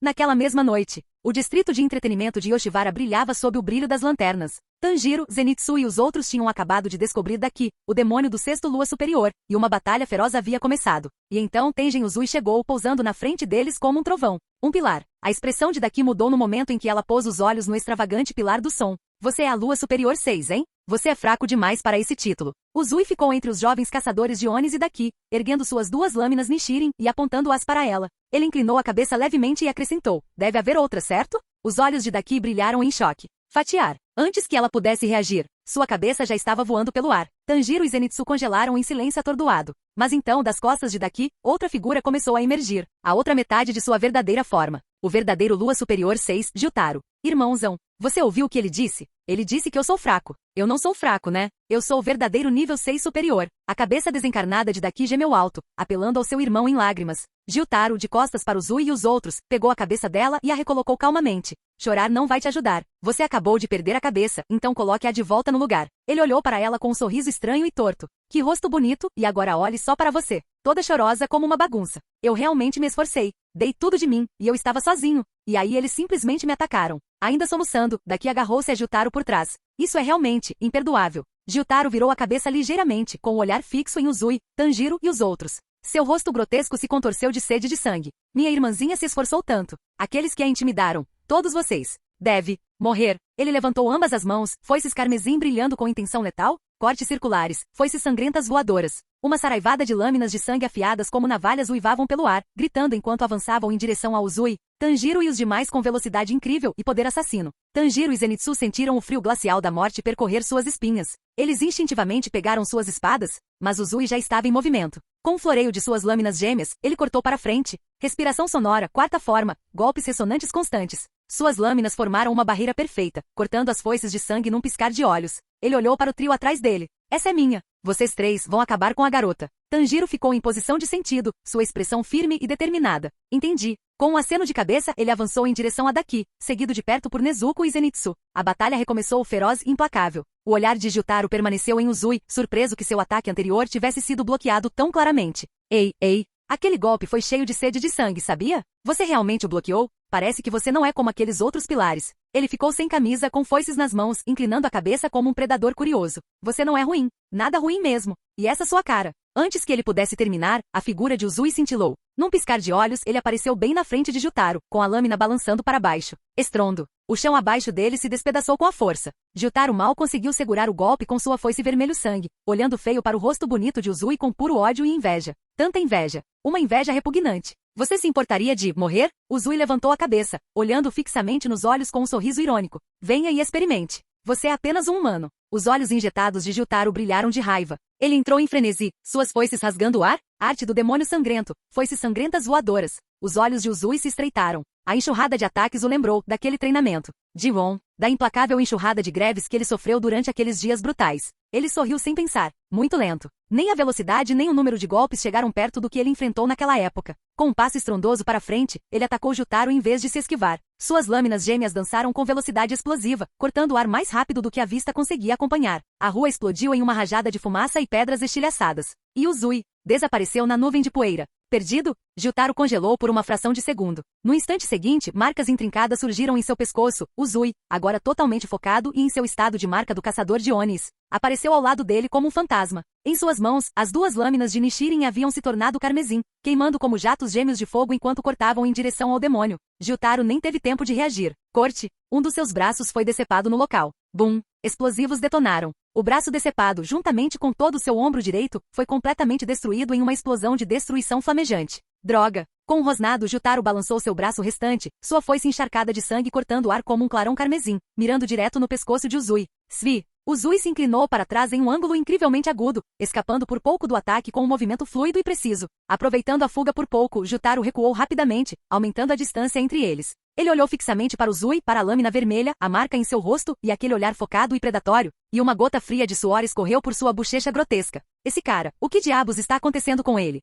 Naquela mesma noite, O distrito de entretenimento de Yoshiwara brilhava sob o brilho das lanternas. Tanjiro, Zenitsu e os outros tinham acabado de descobrir Daki, o demônio do sexto lua superior, e uma batalha feroz havia começado. E então Tengen Uzui chegou pousando na frente deles como um trovão. Um pilar. A expressão de Daki mudou no momento em que ela pôs os olhos no extravagante pilar do som. Você é a lua superior 6, hein? Você é fraco demais para esse título. Uzui ficou entre os jovens caçadores de Onis e Daki, erguendo suas duas lâminas Nichiren e apontando-as para ela. Ele inclinou a cabeça levemente e acrescentou, deve haver outra, certo? Os olhos de Daki brilharam em choque. Fatiar. Antes que ela pudesse reagir, sua cabeça já estava voando pelo ar. Tanjiro e Zenitsu congelaram em silêncio atordoado. Mas então, das costas de Daki, outra figura começou a emergir. A outra metade de sua verdadeira forma. O verdadeiro Lua Superior 6, Gyutaro. Irmãozão, você ouviu o que ele disse? Ele disse que eu sou fraco. Eu não sou fraco, né? Eu sou o verdadeiro nível 6 superior. A cabeça desencarnada de Daki gemeu alto, apelando ao seu irmão em lágrimas. Gyutaro, de costas para Uzui e os outros, pegou a cabeça dela e a recolocou calmamente. Chorar não vai te ajudar. Você acabou de perder a cabeça, então coloque-a de volta no lugar. Ele olhou para ela com um sorriso estranho e torto. Que rosto bonito, e agora olhe só para você. Toda chorosa como uma bagunça. Eu realmente me esforcei. Dei tudo de mim, e eu estava sozinho. E aí eles simplesmente me atacaram. Ainda soluçando, Daki agarrou-se a Gyutaro por trás. Isso é realmente imperdoável. Gyutaro virou a cabeça ligeiramente, com o olhar fixo em Uzui, Tanjiro e os outros. Seu rosto grotesco se contorceu de sede de sangue. Minha irmãzinha se esforçou tanto. Aqueles que a intimidaram. Todos vocês. Deve morrer. Ele levantou ambas as mãos, foices carmesim brilhando com intenção letal, cortes circulares, foices sangrentas voadoras. Uma saraivada de lâminas de sangue afiadas como navalhas uivavam pelo ar, gritando enquanto avançavam em direção a Uzui, Tanjiro e os demais com velocidade incrível e poder assassino. Tanjiro e Zenitsu sentiram o frio glacial da morte percorrer suas espinhas. Eles instintivamente pegaram suas espadas, mas Uzui já estava em movimento. Com um floreio de suas lâminas gêmeas, ele cortou para frente. Respiração sonora, quarta forma, golpes ressonantes constantes. Suas lâminas formaram uma barreira perfeita, cortando as foices de sangue num piscar de olhos. Ele olhou para o trio atrás dele. Essa é minha. Vocês três vão acabar com a garota. Tanjiro ficou em posição de sentido, sua expressão firme e determinada. Entendi. Com um aceno de cabeça, ele avançou em direção a Daki, seguido de perto por Nezuko e Zenitsu. A batalha recomeçou feroz e implacável. O olhar de Gyutaro permaneceu em Uzui, surpreso que seu ataque anterior tivesse sido bloqueado tão claramente. Ei. Aquele golpe foi cheio de sede de sangue, sabia? Você realmente o bloqueou? Parece que você não é como aqueles outros pilares. Ele ficou sem camisa, com foices nas mãos, inclinando a cabeça como um predador curioso. Você não é ruim. Nada ruim mesmo. E essa sua cara. Antes que ele pudesse terminar, a figura de Uzui cintilou. Num piscar de olhos, ele apareceu bem na frente de Gyutaro, com a lâmina balançando para baixo. Estrondo. O chão abaixo dele se despedaçou com a força. Gyutaro mal conseguiu segurar o golpe com sua foice vermelho-sangue, olhando feio para o rosto bonito de Uzui com puro ódio e inveja. Tanta inveja. Uma inveja repugnante. Você se importaria de morrer? Uzui levantou a cabeça, olhando fixamente nos olhos com um sorriso irônico. Venha e experimente. Você é apenas um humano. Os olhos injetados de Gyutaro brilharam de raiva. Ele entrou em frenesi, suas foices rasgando o ar, arte do demônio sangrento, foices sangrentas voadoras. Os olhos de Uzui se estreitaram. A enxurrada de ataques o lembrou daquele treinamento. Jiwon, da implacável enxurrada de greves que ele sofreu durante aqueles dias brutais. Ele sorriu sem pensar. Muito lento. Nem a velocidade nem o número de golpes chegaram perto do que ele enfrentou naquela época. Com um passo estrondoso para frente, ele atacou Gyutaro em vez de se esquivar. Suas lâminas gêmeas dançaram com velocidade explosiva, cortando o ar mais rápido do que a vista conseguia acompanhar. A rua explodiu em uma rajada de fumaça e pedras estilhaçadas. E Uzui desapareceu na nuvem de poeira. Perdido? Gyutaro congelou por uma fração de segundo. No instante seguinte, marcas intrincadas surgiram em seu pescoço. Uzui, agora totalmente focado e em seu estado de marca do caçador de Onis, apareceu ao lado dele como um fantasma. Em suas mãos, as duas lâminas de Nichiren haviam se tornado carmesim, queimando como jatos gêmeos de fogo enquanto cortavam em direção ao demônio. Gyutaro nem teve tempo de reagir. Corte! Um dos seus braços foi decepado no local. Bum! Explosivos detonaram. O braço decepado, juntamente com todo o seu ombro direito, foi completamente destruído em uma explosão de destruição flamejante. Droga! Com um rosnado, Gyutaro balançou seu braço restante, sua foice encharcada de sangue cortando o ar como um clarão carmesim, mirando direto no pescoço de Uzui. Svi! Uzui se inclinou para trás em um ângulo incrivelmente agudo, escapando por pouco do ataque com um movimento fluido e preciso. Aproveitando a fuga por pouco, Gyutaro recuou rapidamente, aumentando a distância entre eles. Ele olhou fixamente para Uzui, para a lâmina vermelha, a marca em seu rosto, e aquele olhar focado e predatório, e uma gota fria de suor escorreu por sua bochecha grotesca. Esse cara, o que diabos está acontecendo com ele?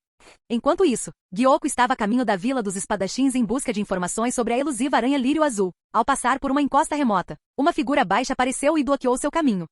Enquanto isso, Gyoko estava a caminho da Vila dos Espadachins em busca de informações sobre a elusiva aranha lírio azul. Ao passar por uma encosta remota, uma figura baixa apareceu e bloqueou seu caminho.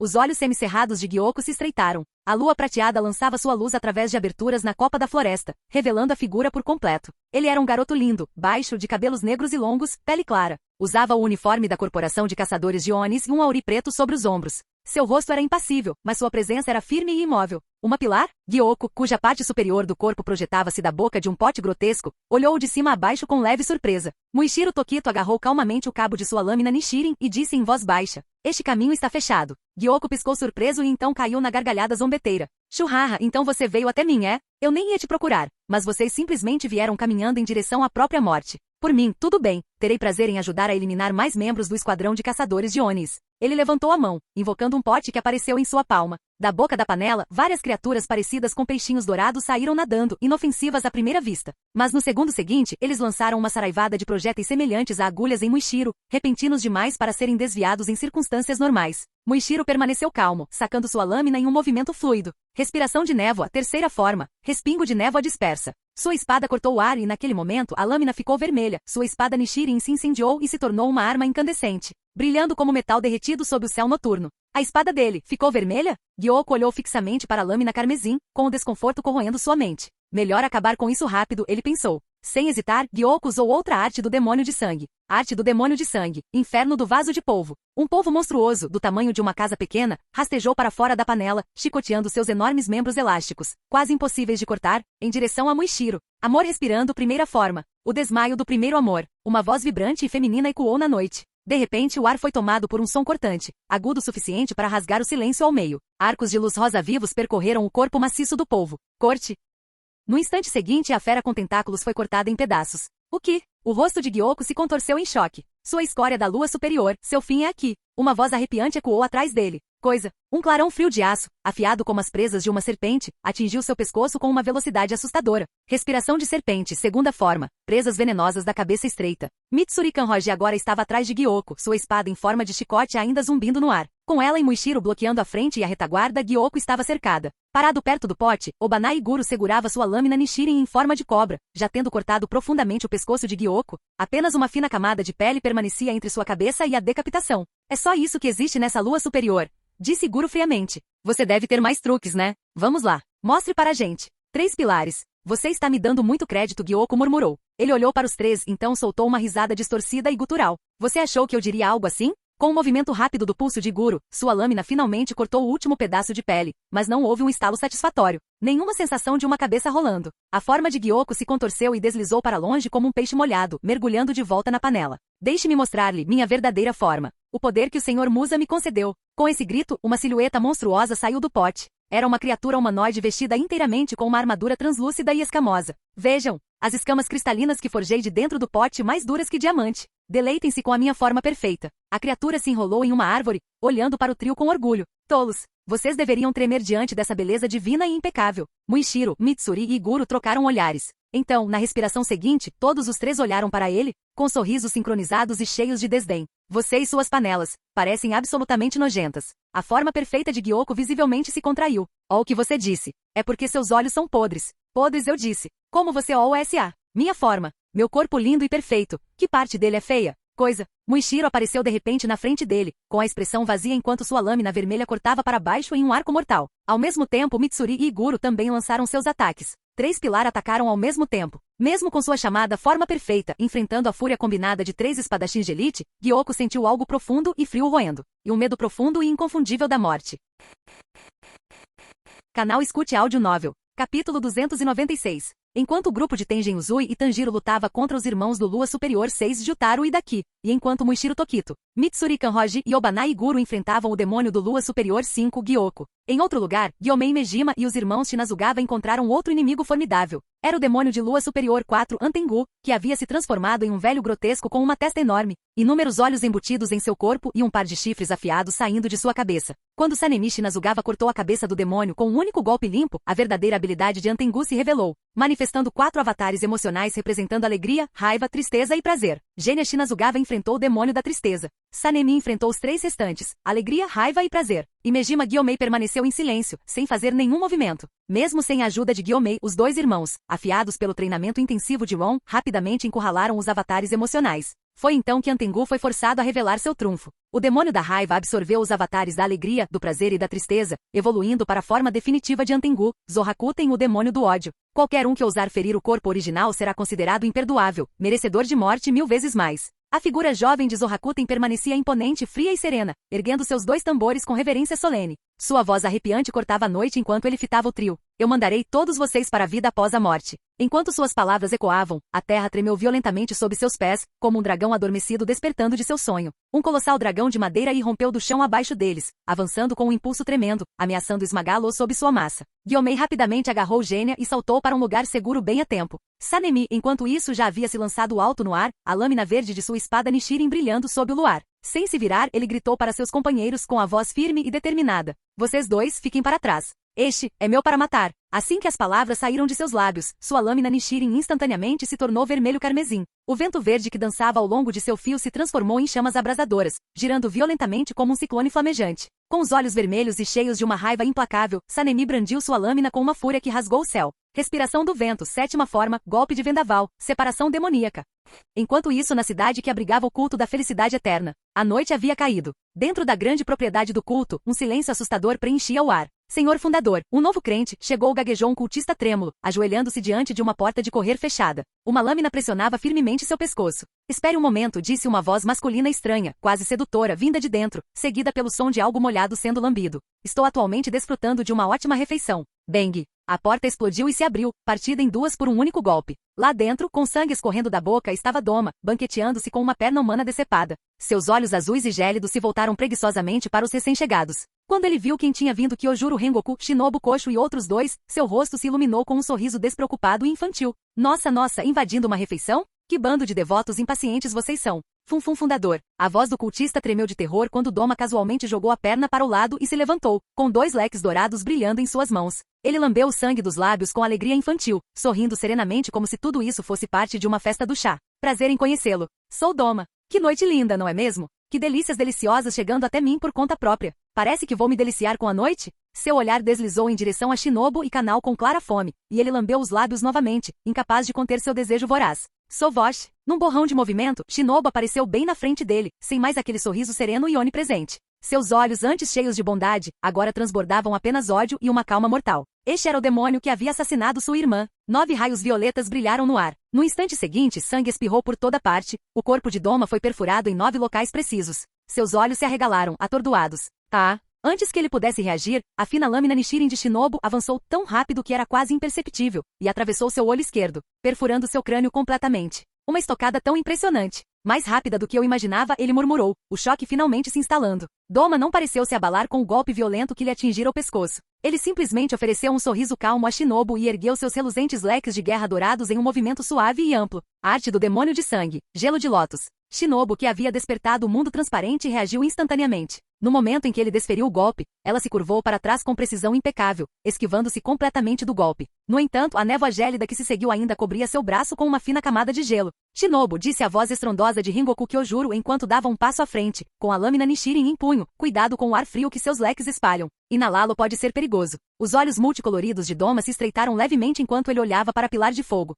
Os olhos semicerrados de Gyoko se estreitaram. A lua prateada lançava sua luz através de aberturas na copa da floresta, revelando a figura por completo. Ele era um garoto lindo, baixo, de cabelos negros e longos, pele clara. Usava o uniforme da Corporação de Caçadores de Onis e um auri preto sobre os ombros. Seu rosto era impassível, mas sua presença era firme e imóvel. Uma pilar? Gyoko, cuja parte superior do corpo projetava-se da boca de um pote grotesco, olhou-o de cima a baixo com leve surpresa. Muichiro Tokito agarrou calmamente o cabo de sua lâmina Nishirin e disse em voz baixa: "Este caminho está fechado." Gyoko piscou surpreso e então caiu na gargalhada zombeteira. "Churraha, então você veio até mim, é? Eu nem ia te procurar, mas vocês simplesmente vieram caminhando em direção à própria morte. Por mim, tudo bem, terei prazer em ajudar a eliminar mais membros do esquadrão de caçadores de Onis." Ele levantou a mão, invocando um pote que apareceu em sua palma. Da boca da panela, várias criaturas parecidas com peixinhos dourados saíram nadando, inofensivas à primeira vista. Mas no segundo seguinte, eles lançaram uma saraivada de projéteis semelhantes a agulhas em Muichiro, repentinos demais para serem desviados em circunstâncias normais. Muichiro permaneceu calmo, sacando sua lâmina em um movimento fluido. Respiração de névoa, terceira forma. Respingo de névoa dispersa. Sua espada cortou o ar e naquele momento a lâmina ficou vermelha. Sua espada Nishirin se incendiou e se tornou uma arma incandescente, brilhando como metal derretido sob o céu noturno. A espada dele ficou vermelha? Gyoko olhou fixamente para a lâmina carmesim, com o desconforto corroendo sua mente. Melhor acabar com isso rápido, ele pensou. Sem hesitar, Gyoko usou outra arte do demônio de sangue. Arte do demônio de sangue. Inferno do vaso de polvo. Um polvo monstruoso, do tamanho de uma casa pequena, rastejou para fora da panela, chicoteando seus enormes membros elásticos, quase impossíveis de cortar, em direção a Muichiro. Amor respirando, primeira forma. O desmaio do primeiro amor. Uma voz vibrante e feminina ecoou na noite. De repente o ar foi tomado por um som cortante, agudo o suficiente para rasgar o silêncio ao meio. Arcos de luz rosa vivos percorreram o corpo maciço do polvo. Corte. No instante seguinte a fera com tentáculos foi cortada em pedaços. O que? O rosto de Gyoko se contorceu em choque. Sua escória da lua superior, seu fim é aqui. Uma voz arrepiante ecoou atrás dele. Coisa. Um clarão frio de aço, afiado como as presas de uma serpente, atingiu seu pescoço com uma velocidade assustadora. Respiração de serpente, segunda forma. Presas venenosas da cabeça estreita. Mitsuri Kanroji agora estava atrás de Gyoko, sua espada em forma de chicote ainda zumbindo no ar. Com ela e Muichiro bloqueando a frente e a retaguarda, Gyoko estava cercada. Parado perto do pote, Obanai Iguro segurava sua lâmina Nishirin em forma de cobra, já tendo cortado profundamente o pescoço de Gyoko. Apenas uma fina camada de pele permanecia entre sua cabeça e a decapitação. É só isso que existe nessa lua superior, disse Iguro friamente. Você deve ter mais truques, né? Vamos lá. Mostre para a gente. 3 pilares. Você está me dando muito crédito, Gyoko murmurou. Ele olhou para os 3, então soltou uma risada distorcida e gutural. Você achou que eu diria algo assim? Com um movimento rápido do pulso de Iguro, sua lâmina finalmente cortou o último pedaço de pele, mas não houve um estalo satisfatório. Nenhuma sensação de uma cabeça rolando. A forma de Gyoko se contorceu e deslizou para longe como um peixe molhado, mergulhando de volta na panela. Deixe-me mostrar-lhe minha verdadeira forma. O poder que o Senhor Musa me concedeu. Com esse grito, uma silhueta monstruosa saiu do pote. Era uma criatura humanoide vestida inteiramente com uma armadura translúcida e escamosa. Vejam, as escamas cristalinas que forjei de dentro do pote mais duras que diamante. Deleitem-se com a minha forma perfeita. A criatura se enrolou em uma árvore, olhando para o trio com orgulho. Tolos! Vocês deveriam tremer diante dessa beleza divina e impecável. Muichiro, Mitsuri e Iguro trocaram olhares. Então, na respiração seguinte, todos os 3 olharam para ele, com sorrisos sincronizados e cheios de desdém. Você e suas panelas parecem absolutamente nojentas. A forma perfeita de Gyoko visivelmente se contraiu. Ó o que você disse. É porque seus olhos são podres. Podres eu disse. Como você OSA? Minha forma. Meu corpo lindo e perfeito. Que parte dele é feia? Coisa. Muichiro apareceu de repente na frente dele, com a expressão vazia enquanto sua lâmina vermelha cortava para baixo em um arco mortal. Ao mesmo tempo Mitsuri e Iguro também lançaram seus ataques. 3 pilar atacaram ao mesmo tempo. Mesmo com sua chamada forma perfeita, enfrentando a fúria combinada de 3 espadachins de elite, Gyoko sentiu algo profundo e frio roendo. E um medo profundo e inconfundível da morte. Canal Escute Áudio Novel. Capítulo 296. Enquanto o grupo de Tengen Uzui e Tanjiro lutava contra os irmãos do Lua Superior 6 Jutaro e Daki, e enquanto Muichiro Tokito, Mitsuri Kanroji e Obanai Iguro enfrentavam o demônio do Lua Superior 5 Gyoko. Em outro lugar, Gyomei Mejima e os irmãos Shinazugawa encontraram outro inimigo formidável. Era o demônio de Lua Superior 4 Antengu, que havia se transformado em um velho grotesco com uma testa enorme, inúmeros olhos embutidos em seu corpo e um par de chifres afiados saindo de sua cabeça. Quando Sanemi Shinazugawa cortou a cabeça do demônio com um único golpe limpo, a verdadeira habilidade de Antengu se revelou, manifestando 4 avatares emocionais representando alegria, raiva, tristeza e prazer. Genya Shinazugawa enfrentou o demônio da tristeza. Sanemi enfrentou os 3 restantes, alegria, raiva e prazer. E Mejima Gyomei permaneceu em silêncio, sem fazer nenhum movimento. Mesmo sem a ajuda de Gyomei, os 2 irmãos, afiados pelo treinamento intensivo de Ron, rapidamente encurralaram os avatares emocionais. Foi então que Antengu foi forçado a revelar seu trunfo. O demônio da raiva absorveu os avatares da alegria, do prazer e da tristeza, evoluindo para a forma definitiva de Antengu, Zorakuten, o demônio do ódio. Qualquer um que ousar ferir o corpo original será considerado imperdoável, merecedor de morte 1000 vezes mais. A figura jovem de Zorakuten permanecia imponente, fria e serena, erguendo seus 2 tambores com reverência solene. Sua voz arrepiante cortava a noite enquanto ele fitava o trio. Eu mandarei todos vocês para a vida após a morte. Enquanto suas palavras ecoavam, a terra tremeu violentamente sob seus pés, como um dragão adormecido despertando de seu sonho. Um colossal dragão de madeira irrompeu do chão abaixo deles, avançando com um impulso tremendo, ameaçando esmagá-lo sob sua massa. Gyomei rapidamente agarrou Gênia e saltou para um lugar seguro bem a tempo. Sanemi, enquanto isso, já havia se lançado alto no ar, a lâmina verde de sua espada Nichiren brilhando sob o luar. Sem se virar, ele gritou para seus companheiros com a voz firme e determinada. Vocês 2 fiquem para trás. Este é meu para matar. Assim que as palavras saíram de seus lábios, sua lâmina Nichiren instantaneamente se tornou vermelho carmesim. O vento verde que dançava ao longo de seu fio se transformou em chamas abrasadoras, girando violentamente como um ciclone flamejante. Com os olhos vermelhos e cheios de uma raiva implacável, Sanemi brandiu sua lâmina com uma fúria que rasgou o céu. Respiração do vento, 7ª forma, golpe de vendaval, separação demoníaca. Enquanto isso, na cidade que abrigava o culto da felicidade eterna, a noite havia caído. Dentro da grande propriedade do culto, um silêncio assustador preenchia o ar. Senhor fundador, um novo crente, chegou, gaguejou um cultista trêmulo, ajoelhando-se diante de uma porta de correr fechada. Uma lâmina pressionava firmemente seu pescoço. Espere um momento, disse uma voz masculina estranha, quase sedutora, vinda de dentro, seguida pelo som de algo molhado sendo lambido. Estou atualmente desfrutando de uma ótima refeição. Bang! A porta explodiu e se abriu, partida em 2 por um único golpe. Lá dentro, com sangue escorrendo da boca, estava Doma, banqueteando-se com uma perna humana decepada. Seus olhos azuis e gélidos se voltaram preguiçosamente para os recém-chegados. Quando ele viu quem tinha vindo, Kyojuro Rengoku, Shinobu Kosho e outros 2, seu rosto se iluminou com um sorriso despreocupado e infantil. Nossa, invadindo uma refeição? Que bando de devotos impacientes vocês são! Funfun fundador. A voz do cultista tremeu de terror quando Doma casualmente jogou a perna para o lado e se levantou, com 2 leques dourados brilhando em suas mãos. Ele lambeu o sangue dos lábios com alegria infantil, sorrindo serenamente como se tudo isso fosse parte de uma festa do chá. Prazer em conhecê-lo. Sou Doma. Que noite linda, não é mesmo? Que delícias deliciosas chegando até mim por conta própria. Parece que vou me deliciar com a noite? Seu olhar deslizou em direção a Shinobu e Kanao com clara fome, e ele lambeu os lábios novamente, incapaz de conter seu desejo voraz. Sovosh. Num borrão de movimento, Shinobu apareceu bem na frente dele, sem mais aquele sorriso sereno e onipresente. Seus olhos, antes cheios de bondade, agora transbordavam apenas ódio e uma calma mortal. Este era o demônio que havia assassinado sua irmã. 9 raios violetas brilharam no ar. No instante seguinte, sangue espirrou por toda parte. O corpo de Doma foi perfurado em 9 locais precisos. Seus olhos se arregalaram, atordoados. Antes que ele pudesse reagir, a fina lâmina Nichiren de Shinobu avançou tão rápido que era quase imperceptível, e atravessou seu olho esquerdo, perfurando seu crânio completamente. Uma estocada tão impressionante. Mais rápida do que eu imaginava, ele murmurou, o choque finalmente se instalando. Doma não pareceu se abalar com o golpe violento que lhe atingira o pescoço. Ele simplesmente ofereceu um sorriso calmo a Shinobu e ergueu seus reluzentes leques de guerra dourados em um movimento suave e amplo. Arte do demônio de sangue. Gelo de lótus. Shinobu, que havia despertado o mundo transparente, reagiu instantaneamente. No momento em que ele desferiu o golpe, ela se curvou para trás com precisão impecável, esquivando-se completamente do golpe. No entanto, a névoa gélida que se seguiu ainda cobria seu braço com uma fina camada de gelo. Shinobu, disse a voz estrondosa de Rengoku Kyojuro enquanto dava um passo à frente, com a lâmina Nichiren em punho. Cuidado com o ar frio que seus leques espalham. Inalá-lo pode ser perigoso. Os olhos multicoloridos de Doma se estreitaram levemente enquanto ele olhava para Pilar de Fogo.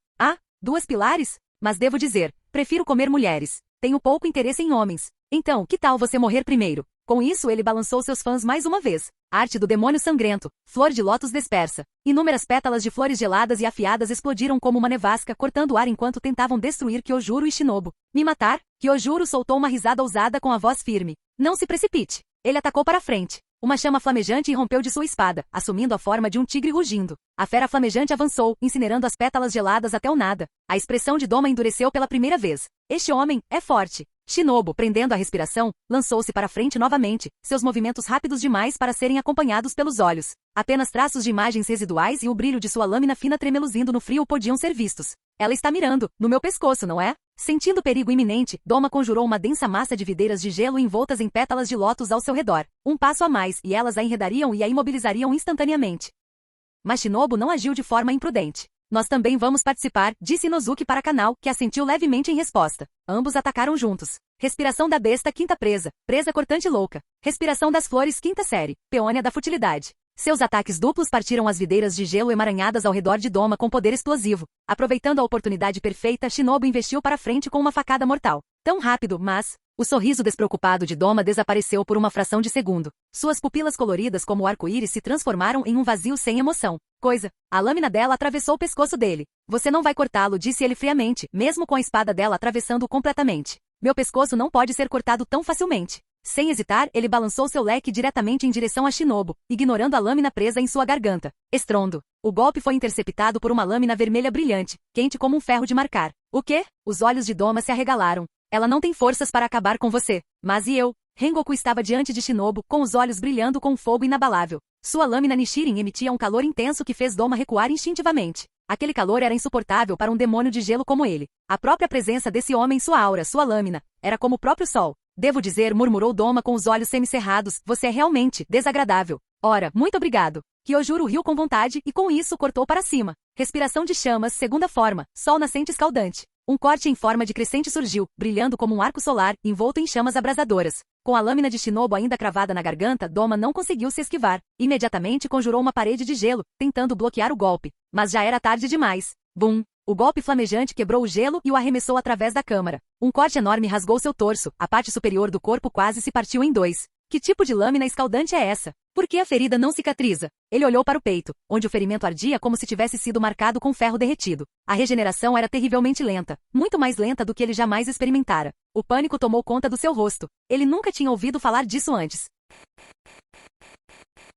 2 pilares? Mas devo dizer, prefiro comer mulheres. Tenho pouco interesse em homens. Então, que tal você morrer primeiro? Com isso, ele balançou seus fãs mais uma vez. Arte do demônio sangrento. Flor de lótus dispersa. Inúmeras pétalas de flores geladas e afiadas explodiram como uma nevasca, cortando o ar enquanto tentavam destruir Kyojuro e Shinobu. Me matar? Kyojuro soltou uma risada ousada com a voz firme. Não se precipite. Ele atacou para frente. Uma chama flamejante irrompeu de sua espada, assumindo a forma de um tigre rugindo. A fera flamejante avançou, incinerando as pétalas geladas até o nada. A expressão de Doma endureceu pela primeira vez. Este homem é forte. Shinobu, prendendo a respiração, lançou-se para frente novamente, seus movimentos rápidos demais para serem acompanhados pelos olhos. Apenas traços de imagens residuais e o brilho de sua lâmina fina tremeluzindo no frio podiam ser vistos. Ela está mirando, no meu pescoço, não é? Sentindo perigo iminente, Doma conjurou uma densa massa de videiras de gelo envoltas em pétalas de lótus ao seu redor. Um passo a mais, e elas a enredariam e a imobilizariam instantaneamente. Mas Shinobu não agiu de forma imprudente. Nós também vamos participar, disse Inozuki para Kanao, que assentiu levemente em resposta. Ambos atacaram juntos. Respiração da besta, quinta presa. Presa cortante louca. Respiração das flores, quinta série. Peônia da futilidade. Seus ataques duplos partiram as videiras de gelo emaranhadas ao redor de Doma com poder explosivo. Aproveitando a oportunidade perfeita, Shinobu investiu para frente com uma facada mortal. Tão rápido, mas O sorriso despreocupado de Doma desapareceu por uma fração de segundo. Suas pupilas coloridas como o arco-íris se transformaram em um vazio sem emoção. A lâmina dela atravessou o pescoço dele. Você não vai cortá-lo, disse ele friamente, mesmo com a espada dela atravessando-o completamente. Meu pescoço não pode ser cortado tão facilmente. Sem hesitar, ele balançou seu leque diretamente em direção a Shinobu, ignorando a lâmina presa em sua garganta. Estrondo. O golpe foi interceptado por uma lâmina vermelha brilhante, quente como um ferro de marcar. O quê? Os olhos de Doma se arregalaram. Ela não tem forças para acabar com você. Mas e eu? Rengoku estava diante de Shinobu, com os olhos brilhando com um fogo inabalável. Sua lâmina Nichirin emitia um calor intenso que fez Doma recuar instintivamente. Aquele calor era insuportável para um demônio de gelo como ele. A própria presença desse homem, sua aura, sua lâmina, era como o próprio sol. Devo dizer, murmurou Doma com os olhos semicerrados, você é realmente desagradável. Ora, muito obrigado. Kyojuro riu com vontade e com isso cortou para cima. Respiração de chamas, segunda forma, sol nascente escaldante. Um corte em forma de crescente surgiu, brilhando como um arco solar, envolto em chamas abrasadoras. Com a lâmina de Shinobu ainda cravada na garganta, Doma não conseguiu se esquivar. Imediatamente conjurou uma parede de gelo, tentando bloquear o golpe. Mas já era tarde demais. Bum! O golpe flamejante quebrou o gelo e o arremessou através da câmara. Um corte enorme rasgou seu torso, a parte superior do corpo quase se partiu em dois. Que tipo de lâmina escaldante é essa? Por que a ferida não cicatriza? Ele olhou para o peito, onde o ferimento ardia como se tivesse sido marcado com ferro derretido. A regeneração era terrivelmente lenta, muito mais lenta do que ele jamais experimentara. O pânico tomou conta do seu rosto. Ele nunca tinha ouvido falar disso antes.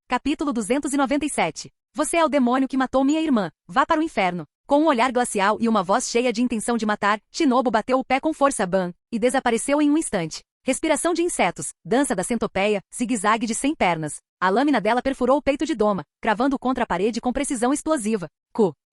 Capítulo 297. Você é o demônio que matou minha irmã. Vá para o inferno. Com um olhar glacial e uma voz cheia de intenção de matar, Shinobu bateu o pé com força e desapareceu em um instante. Respiração de insetos, dança da centopeia, zigue-zague de 100 pernas. A lâmina dela perfurou o peito de Doma, cravando contra a parede com precisão explosiva.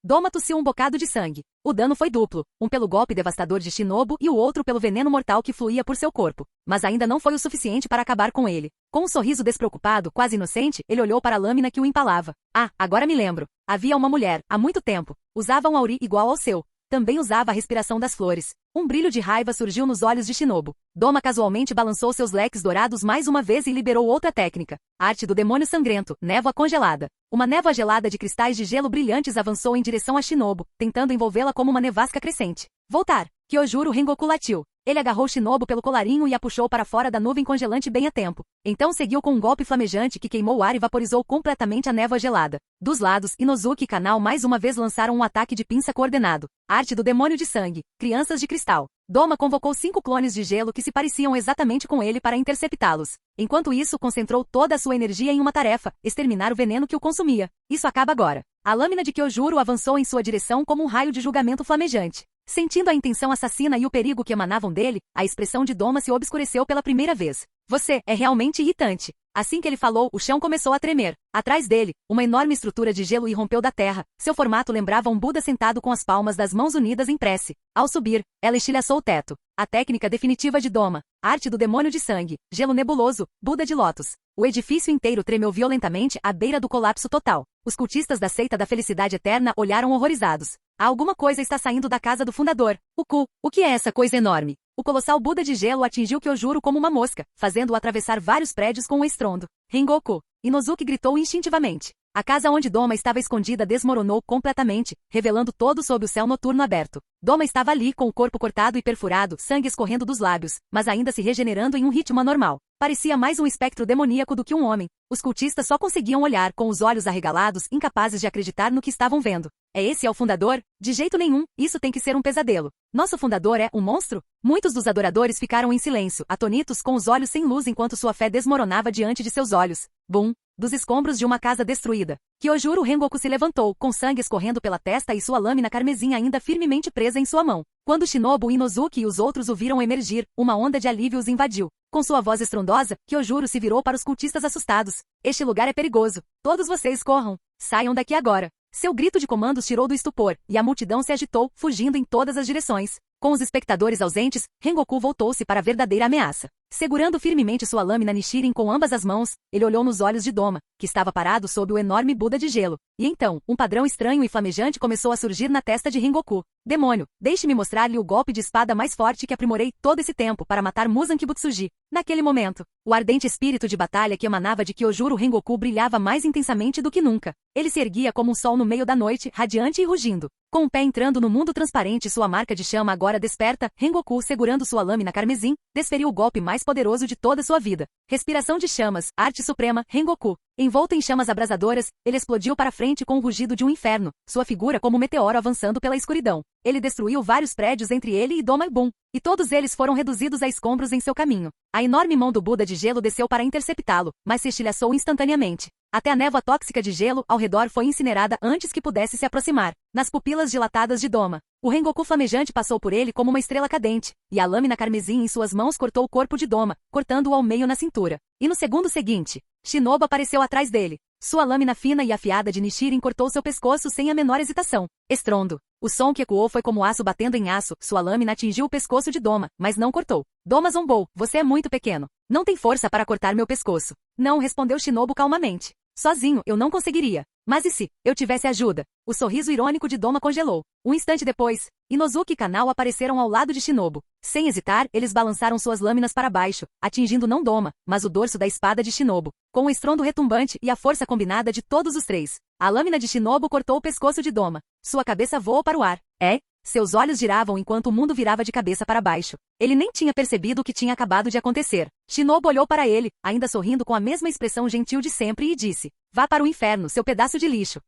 Doma tossiu um bocado de sangue. O dano foi duplo, um pelo golpe devastador de Shinobu e o outro pelo veneno mortal que fluía por seu corpo. Mas ainda não foi o suficiente para acabar com ele. Com um sorriso despreocupado, quase inocente, ele olhou para a lâmina que o empalava. Ah, agora me lembro. Havia uma mulher, há muito tempo. Usava um auri igual ao seu. Também usava a respiração das flores. Um brilho de raiva surgiu nos olhos de Shinobu. Doma casualmente balançou seus leques dourados mais uma vez e liberou outra técnica. Arte do demônio sangrento, névoa congelada. Uma névoa gelada de cristais de gelo brilhantes avançou em direção a Shinobu, tentando envolvê-la como uma nevasca crescente. Voltar! Kyojuro Rengoku latiu. Ele agarrou Shinobu pelo colarinho e a puxou para fora da nuvem congelante bem a tempo. Então seguiu com um golpe flamejante que queimou o ar e vaporizou completamente a névoa gelada. Dos lados, Inozuki e Kanao mais uma vez lançaram um ataque de pinça coordenado. Arte do demônio de sangue. Crianças de cristal. Doma convocou 5 clones de gelo que se pareciam exatamente com ele para interceptá-los. Enquanto isso, concentrou toda a sua energia em uma tarefa, exterminar o veneno que o consumia. Isso acaba agora. A lâmina de Kyojuro avançou em sua direção como um raio de julgamento flamejante. Sentindo a intenção assassina e o perigo que emanavam dele, a expressão de Doma se obscureceu pela primeira vez. Você é realmente irritante. Assim que ele falou, o chão começou a tremer. Atrás dele, uma enorme estrutura de gelo irrompeu da terra. Seu formato lembrava um Buda sentado com as palmas das mãos unidas em prece. Ao subir, ela estilhaçou o teto. A técnica definitiva de Doma. Arte do demônio de sangue. Gelo nebuloso. Buda de lótus. O edifício inteiro tremeu violentamente à beira do colapso total. Os cultistas da seita da felicidade eterna olharam horrorizados. Alguma coisa está saindo da casa do fundador. O que é essa coisa enorme? O colossal Buda de gelo atingiu Kyojuro como uma mosca, fazendo-o atravessar vários prédios com um estrondo. Rengoku! Inozuki gritou instintivamente. A casa onde Doma estava escondida desmoronou completamente, revelando todo sob o céu noturno aberto. Doma estava ali com o corpo cortado e perfurado, sangue escorrendo dos lábios, mas ainda se regenerando em um ritmo anormal. Parecia mais um espectro demoníaco do que um homem. Os cultistas só conseguiam olhar com os olhos arregalados, incapazes de acreditar no que estavam vendo. Esse é o fundador? De jeito nenhum, isso tem que ser um pesadelo. Nosso fundador é um monstro? Muitos dos adoradores ficaram em silêncio, atonitos com os olhos sem luz enquanto sua fé desmoronava diante de seus olhos. Bum! Dos escombros de uma casa destruída. Kyojuro Rengoku se levantou, com sangue escorrendo pela testa e sua lâmina carmesim ainda firmemente presa em sua mão. Quando Shinobu, Inozuki e os outros o viram emergir, uma onda de alívio os invadiu. Com sua voz estrondosa, Kyojuro se virou para os cultistas assustados. Este lugar é perigoso. Todos vocês corram. Saiam daqui agora. Seu grito de comando os tirou do estupor, e a multidão se agitou, fugindo em todas as direções. Com os espectadores ausentes, Rengoku voltou-se para a verdadeira ameaça. Segurando firmemente sua lâmina Nichiren com ambas as mãos, ele olhou nos olhos de Doma, que estava parado sob o enorme Buda de gelo. E então, um padrão estranho e flamejante começou a surgir na testa de Rengoku. Demônio, deixe-me mostrar-lhe o golpe de espada mais forte que aprimorei todo esse tempo para matar Muzan Kibutsuji. Naquele momento, o ardente espírito de batalha que emanava de Kyojuro Rengoku brilhava mais intensamente do que nunca. Ele se erguia como um sol no meio da noite, radiante e rugindo. Com o pé entrando no mundo transparente, sua marca de chama agora desperta, Rengoku, segurando sua lâmina carmesim, desferiu o golpe mais poderoso de toda sua vida. Respiração de chamas, arte suprema, Rengoku. Envolto em chamas abrasadoras, ele explodiu para frente com o rugido de um inferno, sua figura como um meteoro avançando pela escuridão. Ele destruiu vários prédios entre ele e Doma Bum, e todos eles foram reduzidos a escombros em seu caminho. A enorme mão do Buda de gelo desceu para interceptá-lo, mas se estilhaçou instantaneamente. Até a névoa tóxica de gelo ao redor foi incinerada antes que pudesse se aproximar. Nas pupilas dilatadas de Doma, o Rengoku flamejante passou por ele como uma estrela cadente, e a lâmina carmesim em suas mãos cortou o corpo de Doma, cortando-o ao meio na cintura. E no segundo seguinte, Shinobu apareceu atrás dele. Sua lâmina fina e afiada de Nichiren cortou seu pescoço sem a menor hesitação. Estrondo. O som que ecoou foi como aço batendo em aço, sua lâmina atingiu o pescoço de Doma, mas não cortou. Doma zombou, você é muito pequeno. Não tem força para cortar meu pescoço. Não, respondeu Shinobu calmamente. Sozinho, eu não conseguiria. Mas e se eu tivesse ajuda? O sorriso irônico de Doma congelou. Um instante depois, Inozuki e Kanao apareceram ao lado de Shinobu. Sem hesitar, eles balançaram suas lâminas para baixo, atingindo não Doma, mas o dorso da espada de Shinobu. Com o estrondo retumbante e a força combinada de todos os três, a lâmina de Shinobu cortou o pescoço de Doma. Sua cabeça voou para o ar. Seus olhos giravam enquanto o mundo virava de cabeça para baixo. Ele nem tinha percebido o que tinha acabado de acontecer. Shinobu olhou para ele, ainda sorrindo com a mesma expressão gentil de sempre e disse: "Vá para o inferno, seu pedaço de lixo."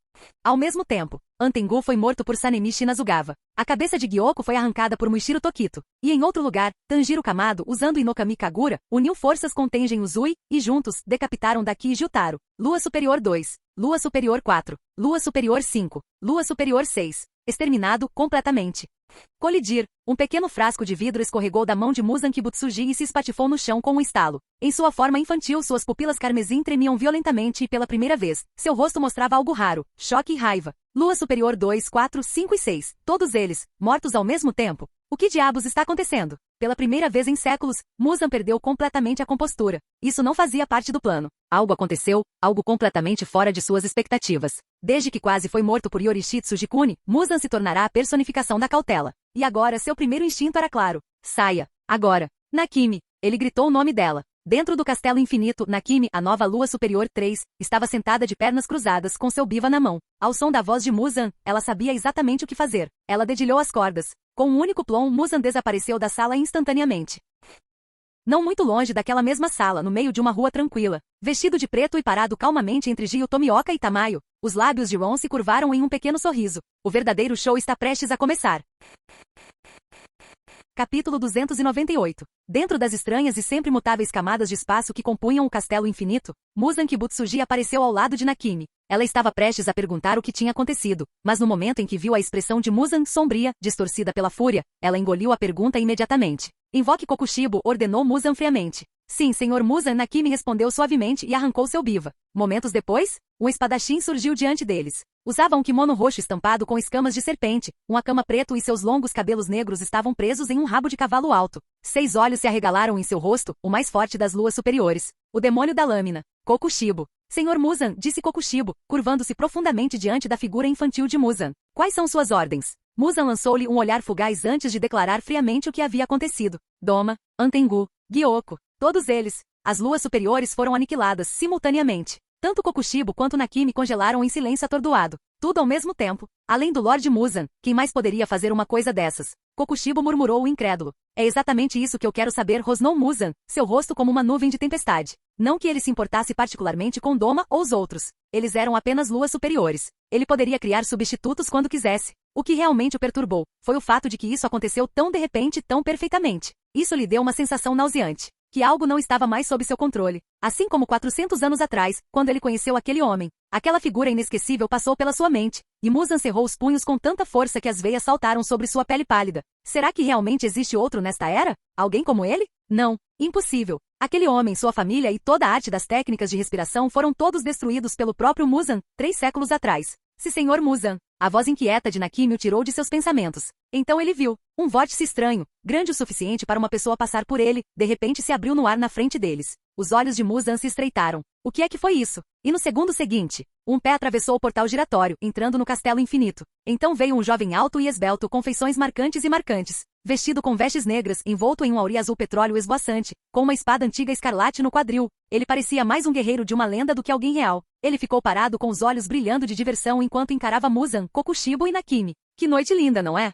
Ao mesmo tempo, Antengu foi morto por Sanemi Shinazugawa. A cabeça de Gyoko foi arrancada por Muichiro Tokito. E em outro lugar, Tanjiro Kamado, usando Inokami Kagura, uniu forças com Tengen Uzui, e juntos, decapitaram Daki e Gyutaro. Lua Superior 2, Lua Superior 4, Lua Superior 5, Lua Superior 6. Exterminado completamente. Colidir. Um pequeno frasco de vidro escorregou da mão de Muzan Kibutsuji e se espatifou no chão com um estalo. Em sua forma infantil, suas pupilas carmesim tremiam violentamente e pela primeira vez, seu rosto mostrava algo raro, choque e raiva. Lua Superior 2, 4, 5 e 6. Todos eles, mortos ao mesmo tempo. O que diabos está acontecendo? Pela primeira vez em séculos, Muzan perdeu completamente a compostura. Isso não fazia parte do plano. Algo aconteceu, algo completamente fora de suas expectativas. Desde que quase foi morto por Yorishitsu Jikuni, Muzan se tornará a personificação da cautela. E agora seu primeiro instinto era claro. Saia. Agora. Nakimi. Ele gritou o nome dela. Dentro do castelo infinito, Nakimi, a nova Lua Superior 3, estava sentada de pernas cruzadas com seu biva na mão. Ao som da voz de Muzan, ela sabia exatamente o que fazer. Ela dedilhou as cordas. Com um único plom, Muzan desapareceu da sala instantaneamente. Não muito longe daquela mesma sala, no meio de uma rua tranquila, vestido de preto e parado calmamente entre Gio Tomioka e Tamayo, os lábios de Ron se curvaram em um pequeno sorriso. O verdadeiro show está prestes a começar. Capítulo 298. Dentro das estranhas e sempre mutáveis camadas de espaço que compunham o castelo infinito, Muzan Kibutsuji apareceu ao lado de Nakimi. Ela estava prestes a perguntar o que tinha acontecido, mas no momento em que viu a expressão de Muzan sombria, distorcida pela fúria, ela engoliu a pergunta imediatamente. Invoque Kokushibo, ordenou Muzan friamente. Sim, senhor Muzan, Nakimi respondeu suavemente e arrancou seu biva. Momentos depois, um espadachim surgiu diante deles. Usava um kimono roxo estampado com escamas de serpente, um akama preto e seus longos cabelos negros estavam presos em um rabo de cavalo alto. 6 olhos se arregalaram em seu rosto, o mais forte das luas superiores. O demônio da lâmina. Kokushibo. Senhor Muzan, disse Kokushibo, curvando-se profundamente diante da figura infantil de Muzan. Quais são suas ordens? Muzan lançou-lhe um olhar fugaz antes de declarar friamente o que havia acontecido. Doma, Antengu, Gyoko, todos eles. As luas superiores foram aniquiladas simultaneamente. Tanto Kokushibo quanto Nakimi congelaram em silêncio atordoado. Tudo ao mesmo tempo. Além do Lord Muzan, quem mais poderia fazer uma coisa dessas? Kokushibo murmurou o incrédulo. É exatamente isso que eu quero saber, rosnou Muzan, seu rosto como uma nuvem de tempestade. Não que ele se importasse particularmente com Doma ou os outros. Eles eram apenas luas superiores. Ele poderia criar substitutos quando quisesse. O que realmente o perturbou foi o fato de que isso aconteceu tão de repente e tão perfeitamente. Isso lhe deu uma sensação nauseante. Que algo não estava mais sob seu controle. Assim como 400 anos atrás, quando ele conheceu aquele homem. Aquela figura inesquecível passou pela sua mente, e Muzan cerrou os punhos com tanta força que as veias saltaram sobre sua pele pálida. Será que realmente existe outro nesta era? Alguém como ele? Não. Impossível. Aquele homem, sua família e toda a arte das técnicas de respiração foram todos destruídos pelo próprio Muzan, 3 séculos atrás. Se Senhor Muzan, A voz inquieta de Nakimi o tirou de seus pensamentos. Então ele viu um vórtice estranho, grande o suficiente para uma pessoa passar por ele, de repente se abriu no ar na frente deles. Os olhos de Muzan se estreitaram. O que é que foi isso? E no segundo seguinte, um pé atravessou o portal giratório, entrando no castelo infinito. Então veio um jovem alto e esbelto com feições marcantes, vestido com vestes negras, envolto em um auri azul petróleo esvoaçante, com uma espada antiga escarlate no quadril. Ele parecia mais um guerreiro de uma lenda do que alguém real. Ele ficou parado com os olhos brilhando de diversão enquanto encarava Muzan, Kokushibo e Nakimi. Que noite linda, não é?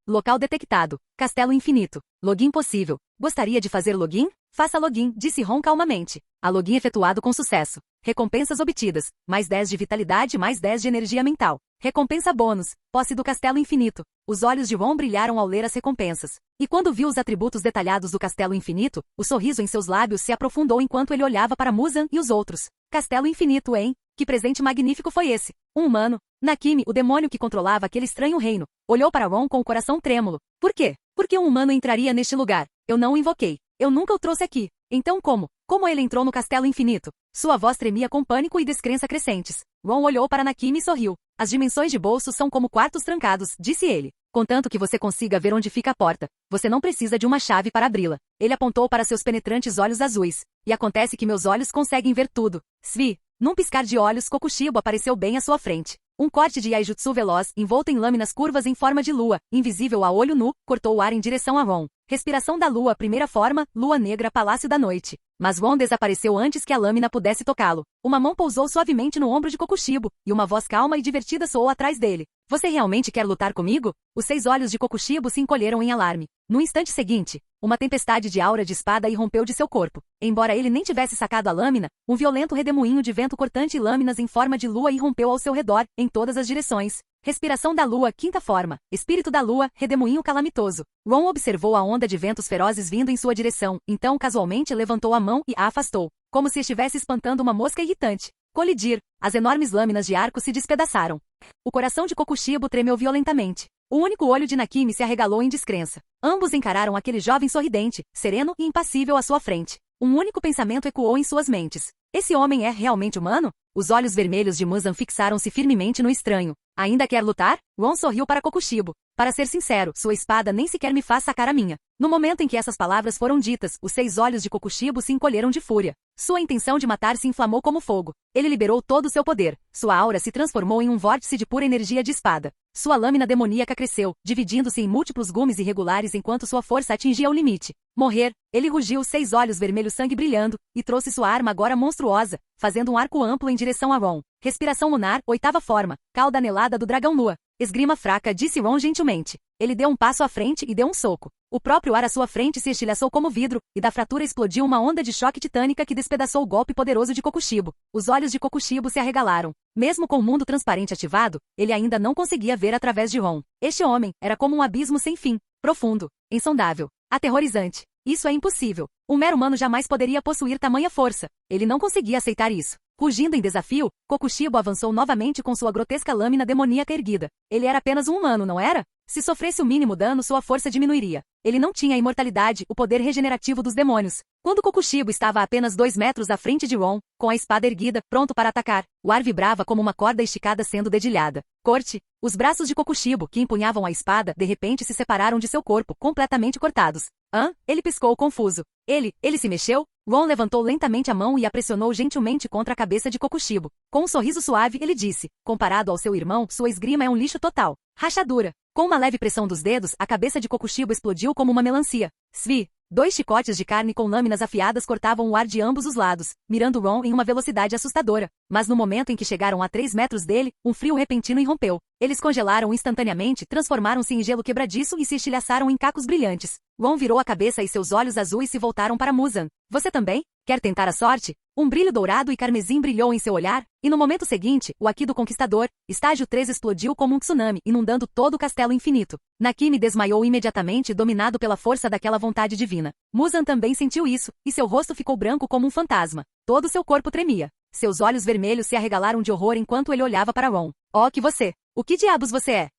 Local detectado. Castelo infinito. Login possível. Gostaria de fazer login? Faça login, disse Ron calmamente. A login efetuado com sucesso. Recompensas obtidas. Mais 10 de vitalidade, mais 10 de energia mental. Recompensa bônus. Posse do Castelo Infinito. Os olhos de Ron brilharam ao ler as recompensas. E quando viu os atributos detalhados do Castelo Infinito, o sorriso em seus lábios se aprofundou enquanto ele olhava para Muzan e os outros. Castelo Infinito, hein? Que presente magnífico foi esse? Um humano. Nakimi, o demônio que controlava aquele estranho reino, olhou para Ron com o coração trêmulo. Por quê? Por que um humano entraria neste lugar? Eu não o invoquei. Eu nunca o trouxe aqui. Então como? Como ele entrou no Castelo Infinito? Sua voz tremia com pânico e descrença crescentes. Ron olhou para Nakimi e sorriu. As dimensões de bolso são como quartos trancados, disse ele. Contanto que você consiga ver onde fica a porta, você não precisa de uma chave para abri-la. Ele apontou para seus penetrantes olhos azuis. E acontece que meus olhos conseguem ver tudo. Svi, num piscar de olhos, Kokushibo apareceu bem à sua frente. Um corte de Yaijutsu veloz, envolto em lâminas curvas em forma de lua, invisível a olho nu, cortou o ar em direção a Ron. Respiração da lua, primeira forma, lua negra, palácio da noite. Mas Ron desapareceu antes que a lâmina pudesse tocá-lo. Uma mão pousou suavemente no ombro de Kokushibo, e uma voz calma e divertida soou atrás dele. Você realmente quer lutar comigo? Os 6 olhos de Kokushibo se encolheram em alarme. No instante seguinte, uma tempestade de aura de espada irrompeu de seu corpo. Embora ele nem tivesse sacado a lâmina, um violento redemoinho de vento cortante e lâminas em forma de lua irrompeu ao seu redor, em todas as direções. Respiração da lua, quinta forma. Espírito da lua, redemoinho calamitoso. Ron observou a onda de ventos ferozes vindo em sua direção, então casualmente levantou a mão e a afastou, como se estivesse espantando uma mosca irritante. Colidir. As enormes lâminas de arco se despedaçaram. O coração de Kokushibo tremeu violentamente. O único olho de Nakimi se arregalou em descrença. Ambos encararam aquele jovem sorridente, sereno e impassível à sua frente. Um único pensamento ecoou em suas mentes. Esse homem é realmente humano? Os olhos vermelhos de Muzan fixaram-se firmemente no estranho. Ainda quer lutar? Ron sorriu para Kokushibo. Para ser sincero, sua espada nem sequer me faz sacar a minha. No momento em que essas palavras foram ditas, os 6 olhos de Kokushibo se encolheram de fúria. Sua intenção de matar se inflamou como fogo. Ele liberou todo o seu poder. Sua aura se transformou em um vórtice de pura energia de espada. Sua lâmina demoníaca cresceu, dividindo-se em múltiplos gumes irregulares enquanto sua força atingia o limite. Morrer. Ele rugiu, 6 olhos vermelhos sangue brilhando, e trouxe sua arma agora monstruosa, fazendo um arco amplo em direção a Ron. Respiração lunar, oitava forma. Cauda anelada do dragão lua. Esgrima fraca, disse Ron gentilmente. Ele deu um passo à frente e deu um soco. O próprio ar à sua frente se estilhaçou como vidro, e da fratura explodiu uma onda de choque titânica que despedaçou o golpe poderoso de Kokushibo. Os olhos de Kokushibo se arregalaram. Mesmo com o mundo transparente ativado, ele ainda não conseguia ver através de Ron. Este homem era como um abismo sem fim, profundo, insondável, aterrorizante. Isso é impossível. Um mero humano jamais poderia possuir tamanha força. Ele não conseguia aceitar isso. Rugindo em desafio, Kokushibo avançou novamente com sua grotesca lâmina demoníaca erguida. Ele era apenas um humano, não era? Se sofresse o mínimo dano, sua força diminuiria. Ele não tinha a imortalidade, o poder regenerativo dos demônios. Quando Kokushibo estava a apenas 2 metros à frente de Ron, com a espada erguida, pronto para atacar, o ar vibrava como uma corda esticada sendo dedilhada. Corte. Os braços de Kokushibo, que empunhavam a espada, de repente se separaram de seu corpo, completamente cortados. Hã? Ele piscou confuso. Ele se mexeu? Ron levantou lentamente a mão e a pressionou gentilmente contra a cabeça de Kokushibo. Com um sorriso suave, ele disse, comparado ao seu irmão, sua esgrima é um lixo total. Rachadura. Com uma leve pressão dos dedos, a cabeça de Kokushibo explodiu como uma melancia. Svi. 2 chicotes de carne com lâminas afiadas cortavam o ar de ambos os lados, mirando Ron em uma velocidade assustadora. Mas no momento em que chegaram a 3 metros dele, um frio repentino irrompeu. Eles congelaram instantaneamente, transformaram-se em gelo quebradiço e se estilhaçaram em cacos brilhantes. Ron virou a cabeça e seus olhos azuis se voltaram para Muzan. Você também? Quer tentar a sorte? Um brilho dourado e carmesim brilhou em seu olhar, e no momento seguinte, o Aki do Conquistador, estágio 3 explodiu como um tsunami, inundando todo o castelo infinito. Nakimi desmaiou imediatamente, dominado pela força daquela vontade divina. Muzan também sentiu isso, e seu rosto ficou branco como um fantasma. Todo seu corpo tremia. Seus olhos vermelhos se arregalaram de horror enquanto ele olhava para Ron. Oh, que você! O que diabos você é?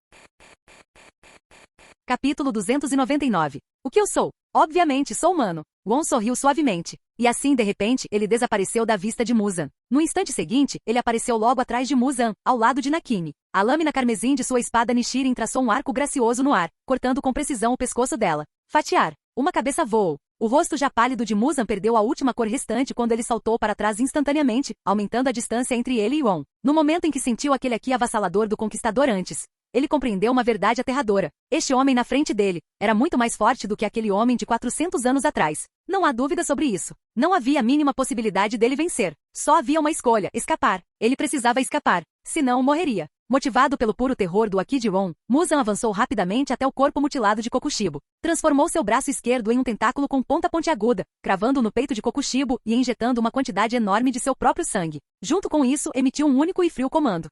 Capítulo 299. O que eu sou? Obviamente sou humano. Gon sorriu suavemente. E assim, de repente, ele desapareceu da vista de Muzan. No instante seguinte, ele apareceu logo atrás de Muzan, ao lado de Nakimi. A lâmina carmesim de sua espada Nichiren traçou um arco gracioso no ar, cortando com precisão o pescoço dela. Fatiar. Uma cabeça voou. O rosto já pálido de Muzan perdeu a última cor restante quando ele saltou para trás instantaneamente, aumentando a distância entre ele e Gon. No momento em que sentiu aquele aqui avassalador do conquistador antes, ele compreendeu uma verdade aterradora. Este homem na frente dele era muito mais forte do que aquele homem de 400 anos atrás. Não há dúvida sobre isso. Não havia a mínima possibilidade dele vencer. Só havia uma escolha: escapar. Ele precisava escapar. Senão morreria. Motivado pelo puro terror do Akid Ron, Muzan avançou rapidamente até o corpo mutilado de Kokushibo. Transformou seu braço esquerdo em um tentáculo com ponta pontiaguda, cravando no peito de Kokushibo e injetando uma quantidade enorme de seu próprio sangue. Junto com isso, emitiu um único e frio comando.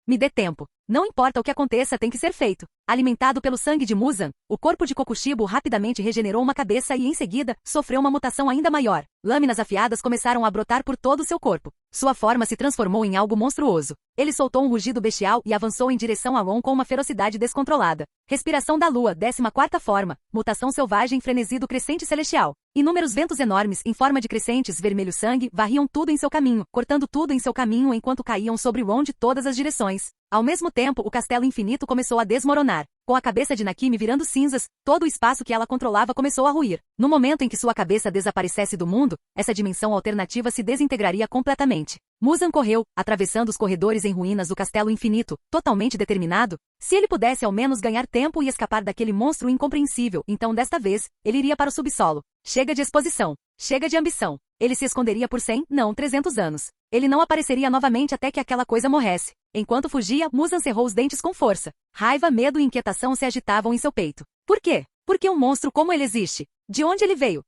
Me dê tempo. Não importa o que aconteça, tem que ser feito. Alimentado pelo sangue de Muzan, o corpo de Kokushibo rapidamente regenerou uma cabeça e, em seguida, sofreu uma mutação ainda maior. Lâminas afiadas começaram a brotar por todo o seu corpo. Sua forma se transformou em algo monstruoso. Ele soltou um rugido bestial e avançou em direção a Ron com uma ferocidade descontrolada. Respiração da lua, 14ª forma. Mutação selvagem, frenesi do crescente celestial. Inúmeros ventos enormes, em forma de crescentes vermelho sangue, varriam tudo em seu caminho, cortando tudo em seu caminho enquanto caíam sobre Ron de todas as direções. Ao mesmo tempo, o castelo infinito começou a desmoronar. Com a cabeça de Nakimi virando cinzas, todo o espaço que ela controlava começou a ruir. No momento em que sua cabeça desaparecesse do mundo, essa dimensão alternativa se desintegraria completamente. Muzan correu, atravessando os corredores em ruínas do castelo infinito, totalmente determinado. Se ele pudesse ao menos ganhar tempo e escapar daquele monstro incompreensível, então desta vez, ele iria para o subsolo. Chega de exposição. Chega de ambição. Ele se esconderia por 100, não 300 anos. Ele não apareceria novamente até que aquela coisa morresse. Enquanto fugia, Muzan cerrou os dentes com força. Raiva, medo e inquietação se agitavam em seu peito. Por quê? Por que um monstro como ele existe? De onde ele veio?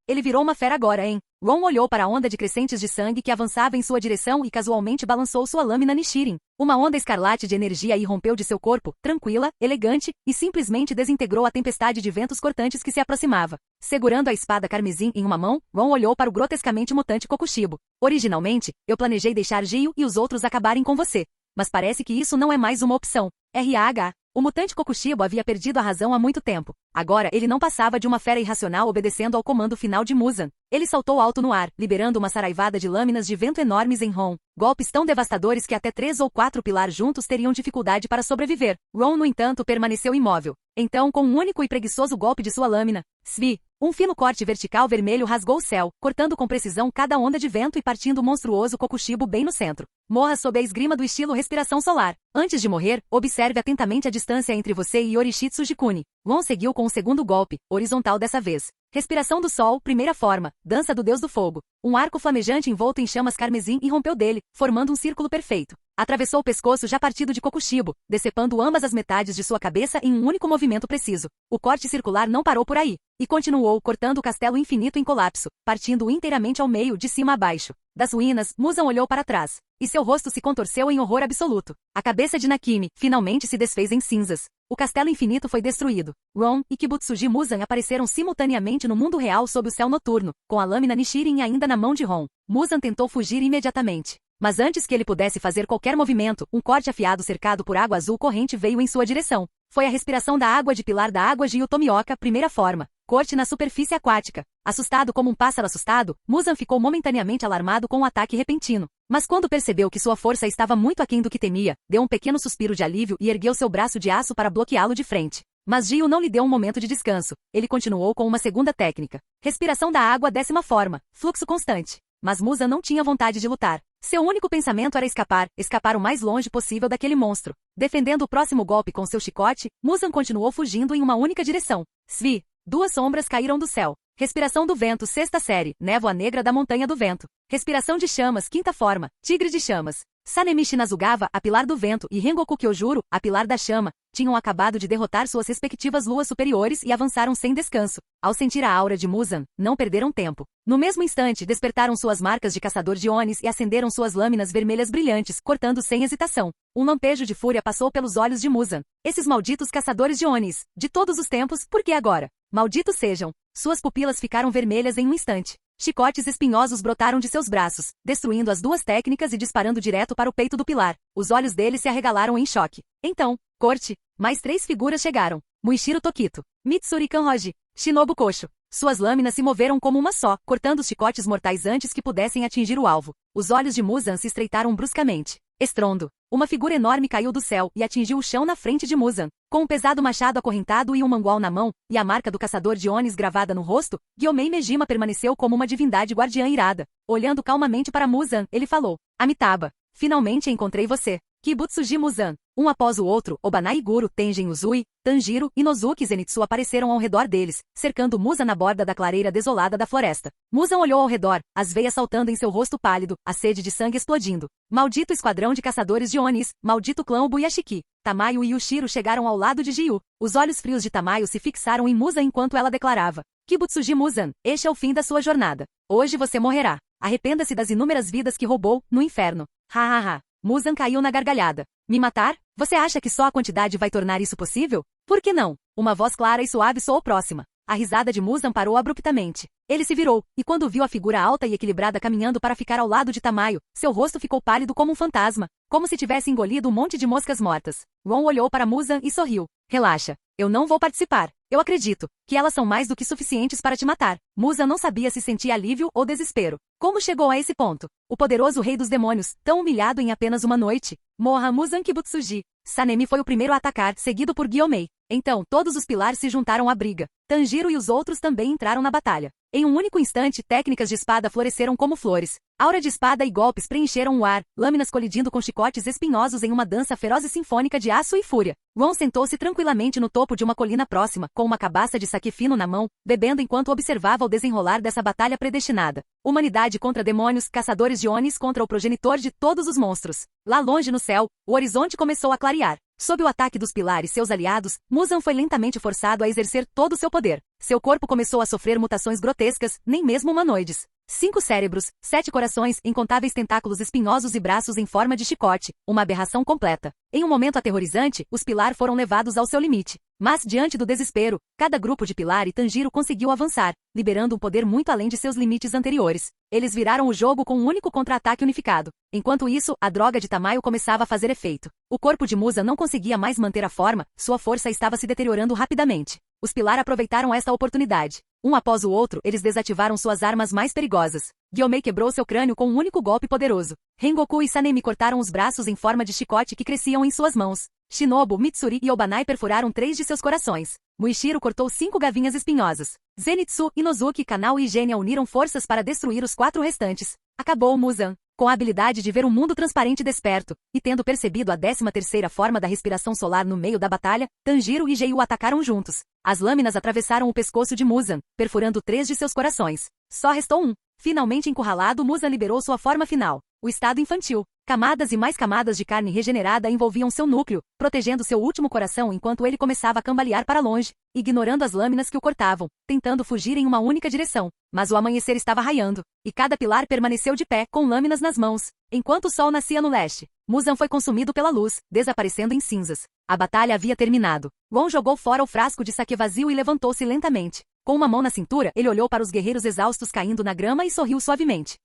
Ele virou uma fera agora, hein? Ron olhou para a onda de crescentes de sangue que avançava em sua direção e casualmente balançou sua lâmina Nichiren. Uma onda escarlate de energia irrompeu de seu corpo, tranquila, elegante, e simplesmente desintegrou a tempestade de ventos cortantes que se aproximava. Segurando a espada carmesim em uma mão, Ron olhou para o grotescamente mutante Kokushibo. Originalmente, eu planejei deixar Gio e os outros acabarem com você. Mas parece que isso não é mais uma opção. RAH. O mutante Kokushibo havia perdido a razão há muito tempo. Agora ele não passava de uma fera irracional obedecendo ao comando final de Muzan. Ele saltou alto no ar, liberando uma saraivada de lâminas de vento enormes em Ron. Golpes tão devastadores que até 3 ou 4 pilar juntos teriam dificuldade para sobreviver. Ron, no entanto, permaneceu imóvel. Então, com um único e preguiçoso golpe de sua lâmina, Svi, um fino corte vertical vermelho rasgou o céu, cortando com precisão cada onda de vento e partindo o monstruoso Kokushibo bem no centro. Morra sob a esgrima do estilo respiração solar. Antes de morrer, observe atentamente a distância entre você e Yorishitsu Tsujikuni. Ron seguiu com o segundo golpe, horizontal dessa vez. Respiração do sol, primeira forma, dança do deus do fogo. Um arco flamejante envolto em chamas carmesim irrompeu dele, formando um círculo perfeito. Atravessou o pescoço já partido de Kokushibo, decepando ambas as metades de sua cabeça em um único movimento preciso. O corte circular não parou por aí, e continuou cortando o castelo infinito em colapso, partindo-o inteiramente ao meio, de cima a baixo. Das ruínas, Muzan olhou para trás, e seu rosto se contorceu em horror absoluto. A cabeça de Nakimi finalmente se desfez em cinzas. O castelo infinito foi destruído. Ron e Kibutsuji Muzan apareceram simultaneamente no mundo real sob o céu noturno, com a lâmina Nichiren ainda na mão de Ron. Muzan tentou fugir imediatamente. Mas antes que ele pudesse fazer qualquer movimento, um corte afiado cercado por água azul corrente veio em sua direção. Foi a respiração da água de pilar da água de Tomioka, primeira forma. Corte na superfície aquática. Assustado como um pássaro assustado, Muzan ficou momentaneamente alarmado com o ataque repentino. Mas quando percebeu que sua força estava muito aquém do que temia, deu um pequeno suspiro de alívio e ergueu seu braço de aço para bloqueá-lo de frente. Mas Gio não lhe deu um momento de descanso. Ele continuou com uma segunda técnica. Respiração da água, 10ª forma. Fluxo constante. Mas Muzan não tinha vontade de lutar. Seu único pensamento era escapar o mais longe possível daquele monstro. Defendendo o próximo golpe com seu chicote, Muzan continuou fugindo em uma única direção. Svi. 2 sombras caíram do céu. Respiração do vento, 6ª série, névoa negra da montanha do vento. Respiração de chamas, 5ª forma, tigre de chamas. Sanemichi Nazugava, a pilar do vento, e Rengoku Kyojuro, a pilar da chama, tinham acabado de derrotar suas respectivas luas superiores e avançaram sem descanso. Ao sentir a aura de Muzan, não perderam tempo. No mesmo instante, despertaram suas marcas de caçador de Onis e acenderam suas lâminas vermelhas brilhantes, cortando sem hesitação. Um lampejo de fúria passou pelos olhos de Muzan. Esses malditos caçadores de Onis, de todos os tempos, por que agora? Malditos sejam. Suas pupilas ficaram vermelhas em um instante. Chicotes espinhosos brotaram de seus braços, destruindo as 2 técnicas e disparando direto para o peito do pilar. Os olhos dele se arregalaram em choque. Então, corte, mais 3 figuras chegaram. Muishiro Tokito, Mitsuri Kanroji, Shinobu Kosho. Suas lâminas se moveram como uma só, cortando os chicotes mortais antes que pudessem atingir o alvo. Os olhos de Muzan se estreitaram bruscamente. Estrondo. Uma figura enorme caiu do céu e atingiu o chão na frente de Muzan. Com um pesado machado acorrentado e um mangual na mão, e a marca do caçador de Onis gravada no rosto, Gyomei Mejima permaneceu como uma divindade guardiã irada. Olhando calmamente para Muzan, ele falou: Amitabha, finalmente encontrei você. Kibutsuji Muzan. Um após o outro, Obanai e Guru, Tengen Uzui, Tanjiro, Inozuki e Zenitsu apareceram ao redor deles, cercando Muzan na borda da clareira desolada da floresta. Muzan olhou ao redor, as veias saltando em seu rosto pálido, a sede de sangue explodindo. Maldito esquadrão de caçadores de Onis, maldito clã Ubuyashiki. Tamayo e Yushiro chegaram ao lado de Jiu. Os olhos frios de Tamayo se fixaram em Muzan enquanto ela declarava: Kibutsuji Muzan, este é o fim da sua jornada. Hoje você morrerá. Arrependa-se das inúmeras vidas que roubou, no inferno. Ha ha ha. Muzan caiu na gargalhada. Me matar? Você acha que só a quantidade vai tornar isso possível? Por que não? Uma voz clara e suave soou próxima. A risada de Muzan parou abruptamente. Ele se virou, e quando viu a figura alta e equilibrada caminhando para ficar ao lado de Tamayo, seu rosto ficou pálido como um fantasma, como se tivesse engolido um monte de moscas mortas. Ron olhou para Muzan e sorriu. Relaxa. Eu não vou participar. Eu acredito que elas são mais do que suficientes para te matar. Muzan não sabia se sentia alívio ou desespero. Como chegou a esse ponto? O poderoso rei dos demônios, tão humilhado em apenas uma noite? Morra Muzan Kibutsuji. Sanemi foi o primeiro a atacar, seguido por Gyomei. Então, todos os pilares se juntaram à briga. Tanjiro e os outros também entraram na batalha. Em um único instante, técnicas de espada floresceram como flores. Aura de espada e golpes preencheram o ar, lâminas colidindo com chicotes espinhosos em uma dança feroz e sinfônica de aço e fúria. Ron sentou-se tranquilamente no topo de uma colina próxima, com uma cabaça de saque fino na mão, bebendo enquanto observava o desenrolar dessa batalha predestinada. Humanidade contra demônios, caçadores de Onis contra o progenitor de todos os monstros. Lá longe no céu, o horizonte começou a clarear. Sob o ataque dos pilares e seus aliados, Muzan foi lentamente forçado a exercer todo o seu poder. Seu corpo começou a sofrer mutações grotescas, nem mesmo humanoides. 5 cérebros, 7 corações, incontáveis tentáculos espinhosos e braços em forma de chicote, uma aberração completa. Em um momento aterrorizante, os pilar foram levados ao seu limite. Mas, diante do desespero, cada grupo de Pilar e Tanjiro conseguiu avançar, liberando um poder muito além de seus limites anteriores. Eles viraram o jogo com um único contra-ataque unificado. Enquanto isso, a droga de Tamayo começava a fazer efeito. O corpo de Musa não conseguia mais manter a forma, sua força estava se deteriorando rapidamente. Os Pilar aproveitaram esta oportunidade. Um após o outro, eles desativaram suas armas mais perigosas. Gyomei quebrou seu crânio com um único golpe poderoso. Rengoku e Sanemi cortaram os braços em forma de chicote que cresciam em suas mãos. Shinobu, Mitsuri e Obanai perfuraram 3 de seus corações. Muishiro cortou 5 gavinhas espinhosas. Zenitsu, Inozuki, Kanao e Genya uniram forças para destruir os 4 restantes. Acabou Muzan. Com a habilidade de ver um mundo transparente e desperto, e tendo percebido a 13ª forma da respiração solar no meio da batalha, Tanjiro e Jiu atacaram juntos. As lâminas atravessaram o pescoço de Muzan, perfurando 3 de seus corações. Só restou um. Finalmente encurralado, Muzan liberou sua forma final, o estado infantil. Camadas e mais camadas de carne regenerada envolviam seu núcleo, protegendo seu último coração enquanto ele começava a cambalear para longe, ignorando as lâminas que o cortavam, tentando fugir em uma única direção. Mas o amanhecer estava raiando, e cada pilar permaneceu de pé, com lâminas nas mãos. Enquanto o sol nascia no leste, Muzan foi consumido pela luz, desaparecendo em cinzas. A batalha havia terminado. Gon jogou fora o frasco de saque vazio e levantou-se lentamente. Com uma mão na cintura, ele olhou para os guerreiros exaustos caindo na grama e sorriu suavemente.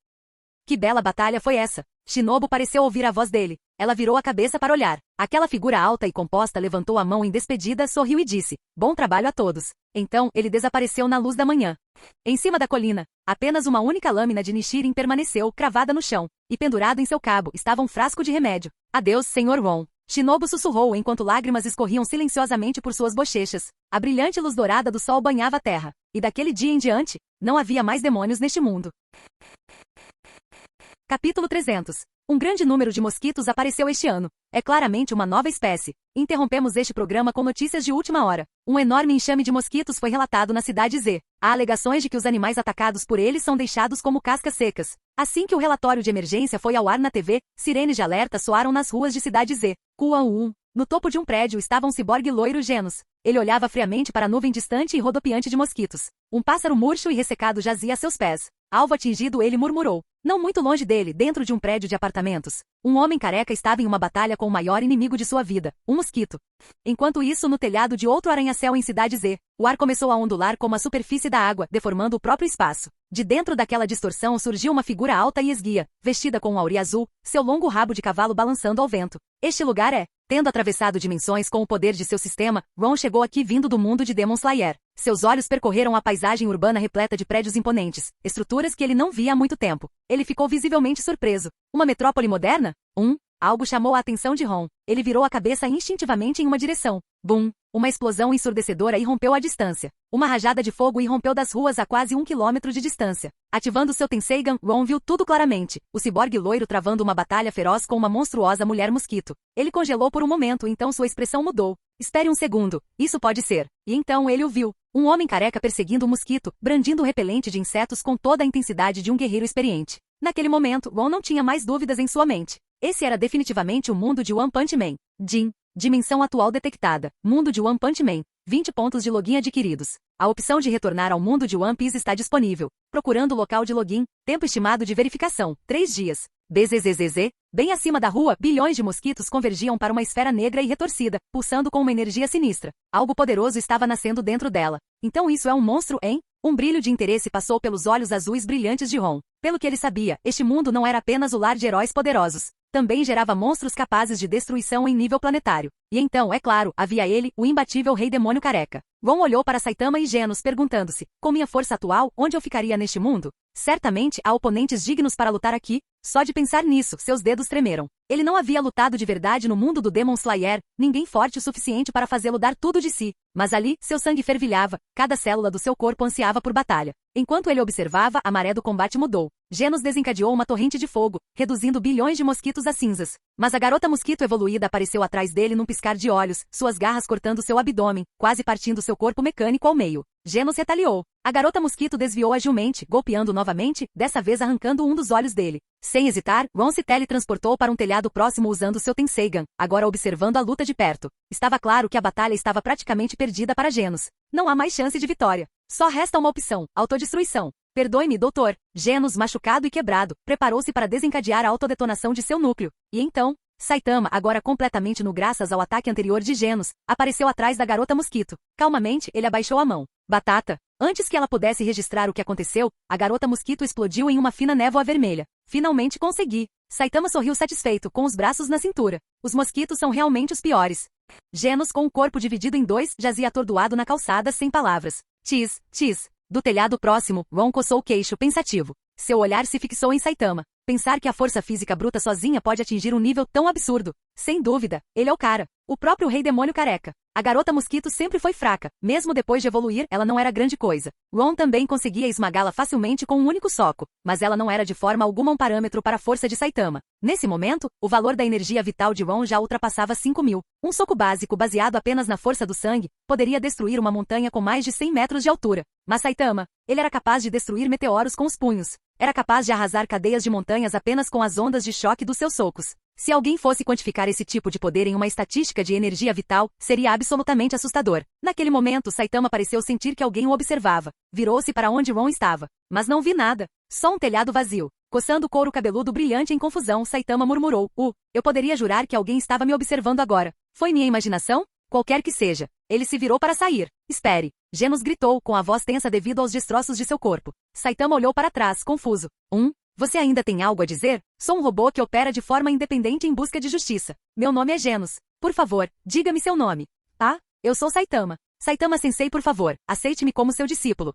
Que bela batalha foi essa! Shinobu pareceu ouvir a voz dele. Ela virou a cabeça para olhar. Aquela figura alta e composta levantou a mão em despedida, sorriu e disse: Bom trabalho a todos. Então, ele desapareceu na luz da manhã. Em cima da colina, apenas uma única lâmina de Nichiren permaneceu, cravada no chão, e pendurado em seu cabo estava um frasco de remédio. Adeus, Sr. Ron. Shinobu sussurrou enquanto lágrimas escorriam silenciosamente por suas bochechas. A brilhante luz dourada do sol banhava a terra. E daquele dia em diante, não havia mais demônios neste mundo. Capítulo 300. Um grande número de mosquitos apareceu este ano. É claramente uma nova espécie. Interrompemos este programa com notícias de última hora. Um enorme enxame de mosquitos foi relatado na cidade Z. Há alegações de que os animais atacados por eles são deixados como cascas secas. Assim que o relatório de emergência foi ao ar na TV, sirenes de alerta soaram nas ruas de cidade Z. Kuan-un. No topo de um prédio estava um ciborgue loiro Genos. Ele olhava friamente para a nuvem distante e rodopiante de mosquitos. Um pássaro murcho e ressecado jazia a seus pés. Alvo atingido, ele murmurou. Não muito longe dele, dentro de um prédio de apartamentos, um homem careca estava em uma batalha com o maior inimigo de sua vida, um mosquito. Enquanto isso, no telhado de outro arranha-céu em Cidade Z, o ar começou a ondular como a superfície da água, deformando o próprio espaço. De dentro daquela distorção surgiu uma figura alta e esguia, vestida com um auri azul, seu longo rabo de cavalo balançando ao vento. Este lugar é... Tendo atravessado dimensões com o poder de seu sistema, Ron chegou aqui vindo do mundo de Demon Slayer. Seus olhos percorreram a paisagem urbana repleta de prédios imponentes, estruturas que ele não via há muito tempo. Ele ficou visivelmente surpreso. Uma metrópole moderna? Algo chamou a atenção de Ron. Ele virou a cabeça instintivamente em uma direção. Bum! Uma explosão ensurdecedora irrompeu a distância. Uma rajada de fogo irrompeu das ruas a quase 1 quilômetro de distância. Ativando seu Tenseigan, Ron viu tudo claramente. O ciborgue loiro travando uma batalha feroz com uma monstruosa mulher mosquito. Ele congelou por um momento, então sua expressão mudou. Espere um segundo. Isso pode ser. E então ele o viu. Um homem careca perseguindo um mosquito, brandindo um repelente de insetos com toda a intensidade de um guerreiro experiente. Naquele momento, Ron não tinha mais dúvidas em sua mente. Esse era definitivamente o mundo de One Punch Man. Dimensão atual detectada. Mundo de One Punch Man. 20 pontos de login adquiridos. A opção de retornar ao mundo de One Piece está disponível. Procurando o local de login. Tempo estimado de verificação. 3 dias. BZZZZ. Bem acima da rua, bilhões de mosquitos convergiam para uma esfera negra e retorcida, pulsando com uma energia sinistra. Algo poderoso estava nascendo dentro dela. Então isso é um monstro, hein? Um brilho de interesse passou pelos olhos azuis brilhantes de Ron. Pelo que ele sabia, este mundo não era apenas o lar de heróis poderosos. Também gerava monstros capazes de destruição em nível planetário. E então, é claro, havia ele, o imbatível Rei Demônio Careca. Ron olhou para Saitama e Genos perguntando-se, com minha força atual, onde eu ficaria neste mundo? Certamente há oponentes dignos para lutar aqui. Só de pensar nisso, seus dedos tremeram. Ele não havia lutado de verdade no mundo do Demon Slayer, ninguém forte o suficiente para fazê-lo dar tudo de si. Mas ali, seu sangue fervilhava, cada célula do seu corpo ansiava por batalha. Enquanto ele observava, a maré do combate mudou. Genos desencadeou uma torrente de fogo, reduzindo bilhões de mosquitos a cinzas. Mas a garota mosquito evoluída apareceu atrás dele num piscar de olhos, suas garras cortando seu abdômen, quase partindo seu corpo mecânico ao meio. Genos retaliou. A garota mosquito desviou agilmente, golpeando novamente, dessa vez arrancando um dos olhos dele. Sem hesitar, Ron se teletransportou para um telhado próximo usando seu Tenseigan, agora observando a luta de perto. Estava claro que a batalha estava praticamente perdida para Genos. Não há mais chance de vitória. Só resta uma opção, autodestruição. Perdoe-me, doutor. Genos, machucado e quebrado, preparou-se para desencadear a autodetonação de seu núcleo. E então, Saitama, agora completamente nu graças ao ataque anterior de Genos, apareceu atrás da garota mosquito. Calmamente, ele abaixou a mão. Batata. Antes que ela pudesse registrar o que aconteceu, a garota mosquito explodiu em uma fina névoa vermelha. Finalmente consegui. Saitama sorriu satisfeito, com os braços na cintura. Os mosquitos são realmente os piores. Genos, com o corpo dividido em dois, jazia atordoado na calçada sem palavras. Tis. Do telhado próximo, Ron coçou o queixo, pensativo. Seu olhar se fixou em Saitama. Pensar que a força física bruta sozinha pode atingir um nível tão absurdo. Sem dúvida, ele é o cara. O próprio Rei Demônio Careca. A garota mosquito sempre foi fraca. Mesmo depois de evoluir, ela não era grande coisa. Ron também conseguia esmagá-la facilmente com um único soco. Mas ela não era de forma alguma um parâmetro para a força de Saitama. Nesse momento, o valor da energia vital de Ron já ultrapassava 5.000. Um soco básico baseado apenas na força do sangue poderia destruir uma montanha com mais de 100 metros de altura. Mas Saitama, ele era capaz de destruir meteoros com os punhos. Era capaz de arrasar cadeias de montanhas apenas com as ondas de choque dos seus socos. Se alguém fosse quantificar esse tipo de poder em uma estatística de energia vital, seria absolutamente assustador. Naquele momento, Saitama pareceu sentir que alguém o observava. Virou-se para onde Ron estava. Mas não vi nada. Só um telhado vazio. Coçando o couro cabeludo brilhante em confusão, Saitama murmurou. Eu poderia jurar que alguém estava me observando agora. Foi minha imaginação? Qualquer que seja. Ele se virou para sair. Espere. Genos gritou, com a voz tensa devido aos destroços de seu corpo. Saitama olhou para trás, confuso. Você ainda tem algo a dizer? Sou um robô que opera de forma independente em busca de justiça. Meu nome é Genos. Por favor, diga-me seu nome. Eu sou Saitama. Saitama Sensei, por favor, aceite-me como seu discípulo.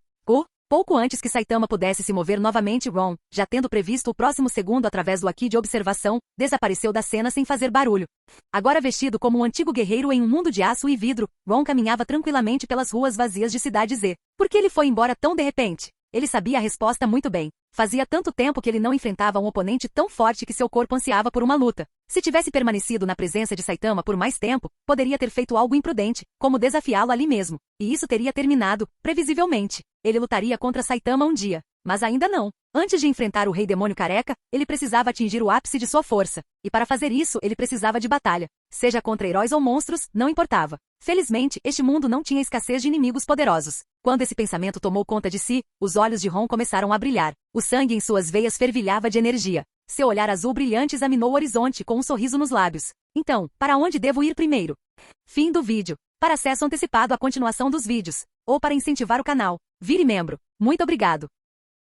Pouco antes que Saitama pudesse se mover novamente, Ron, já tendo previsto o próximo segundo através do Aki de observação, desapareceu da cena sem fazer barulho. Agora vestido como um antigo guerreiro em um mundo de aço e vidro, Ron caminhava tranquilamente pelas ruas vazias de Cidade Z. Por que ele foi embora tão de repente? Ele sabia a resposta muito bem. Fazia tanto tempo que ele não enfrentava um oponente tão forte que seu corpo ansiava por uma luta. Se tivesse permanecido na presença de Saitama por mais tempo, poderia ter feito algo imprudente, como desafiá-lo ali mesmo. E isso teria terminado, previsivelmente. Ele lutaria contra Saitama um dia. Mas ainda não. Antes de enfrentar o Rei Demônio Careca, ele precisava atingir o ápice de sua força. E para fazer isso, ele precisava de batalha. Seja contra heróis ou monstros, não importava. Felizmente, este mundo não tinha escassez de inimigos poderosos. Quando esse pensamento tomou conta de si, os olhos de Ron começaram a brilhar. O sangue em suas veias fervilhava de energia. Seu olhar azul brilhante examinou o horizonte com um sorriso nos lábios. Então, para onde devo ir primeiro? Fim do vídeo. Para acesso antecipado à continuação dos vídeos, ou para incentivar o canal, vire membro. Muito obrigado.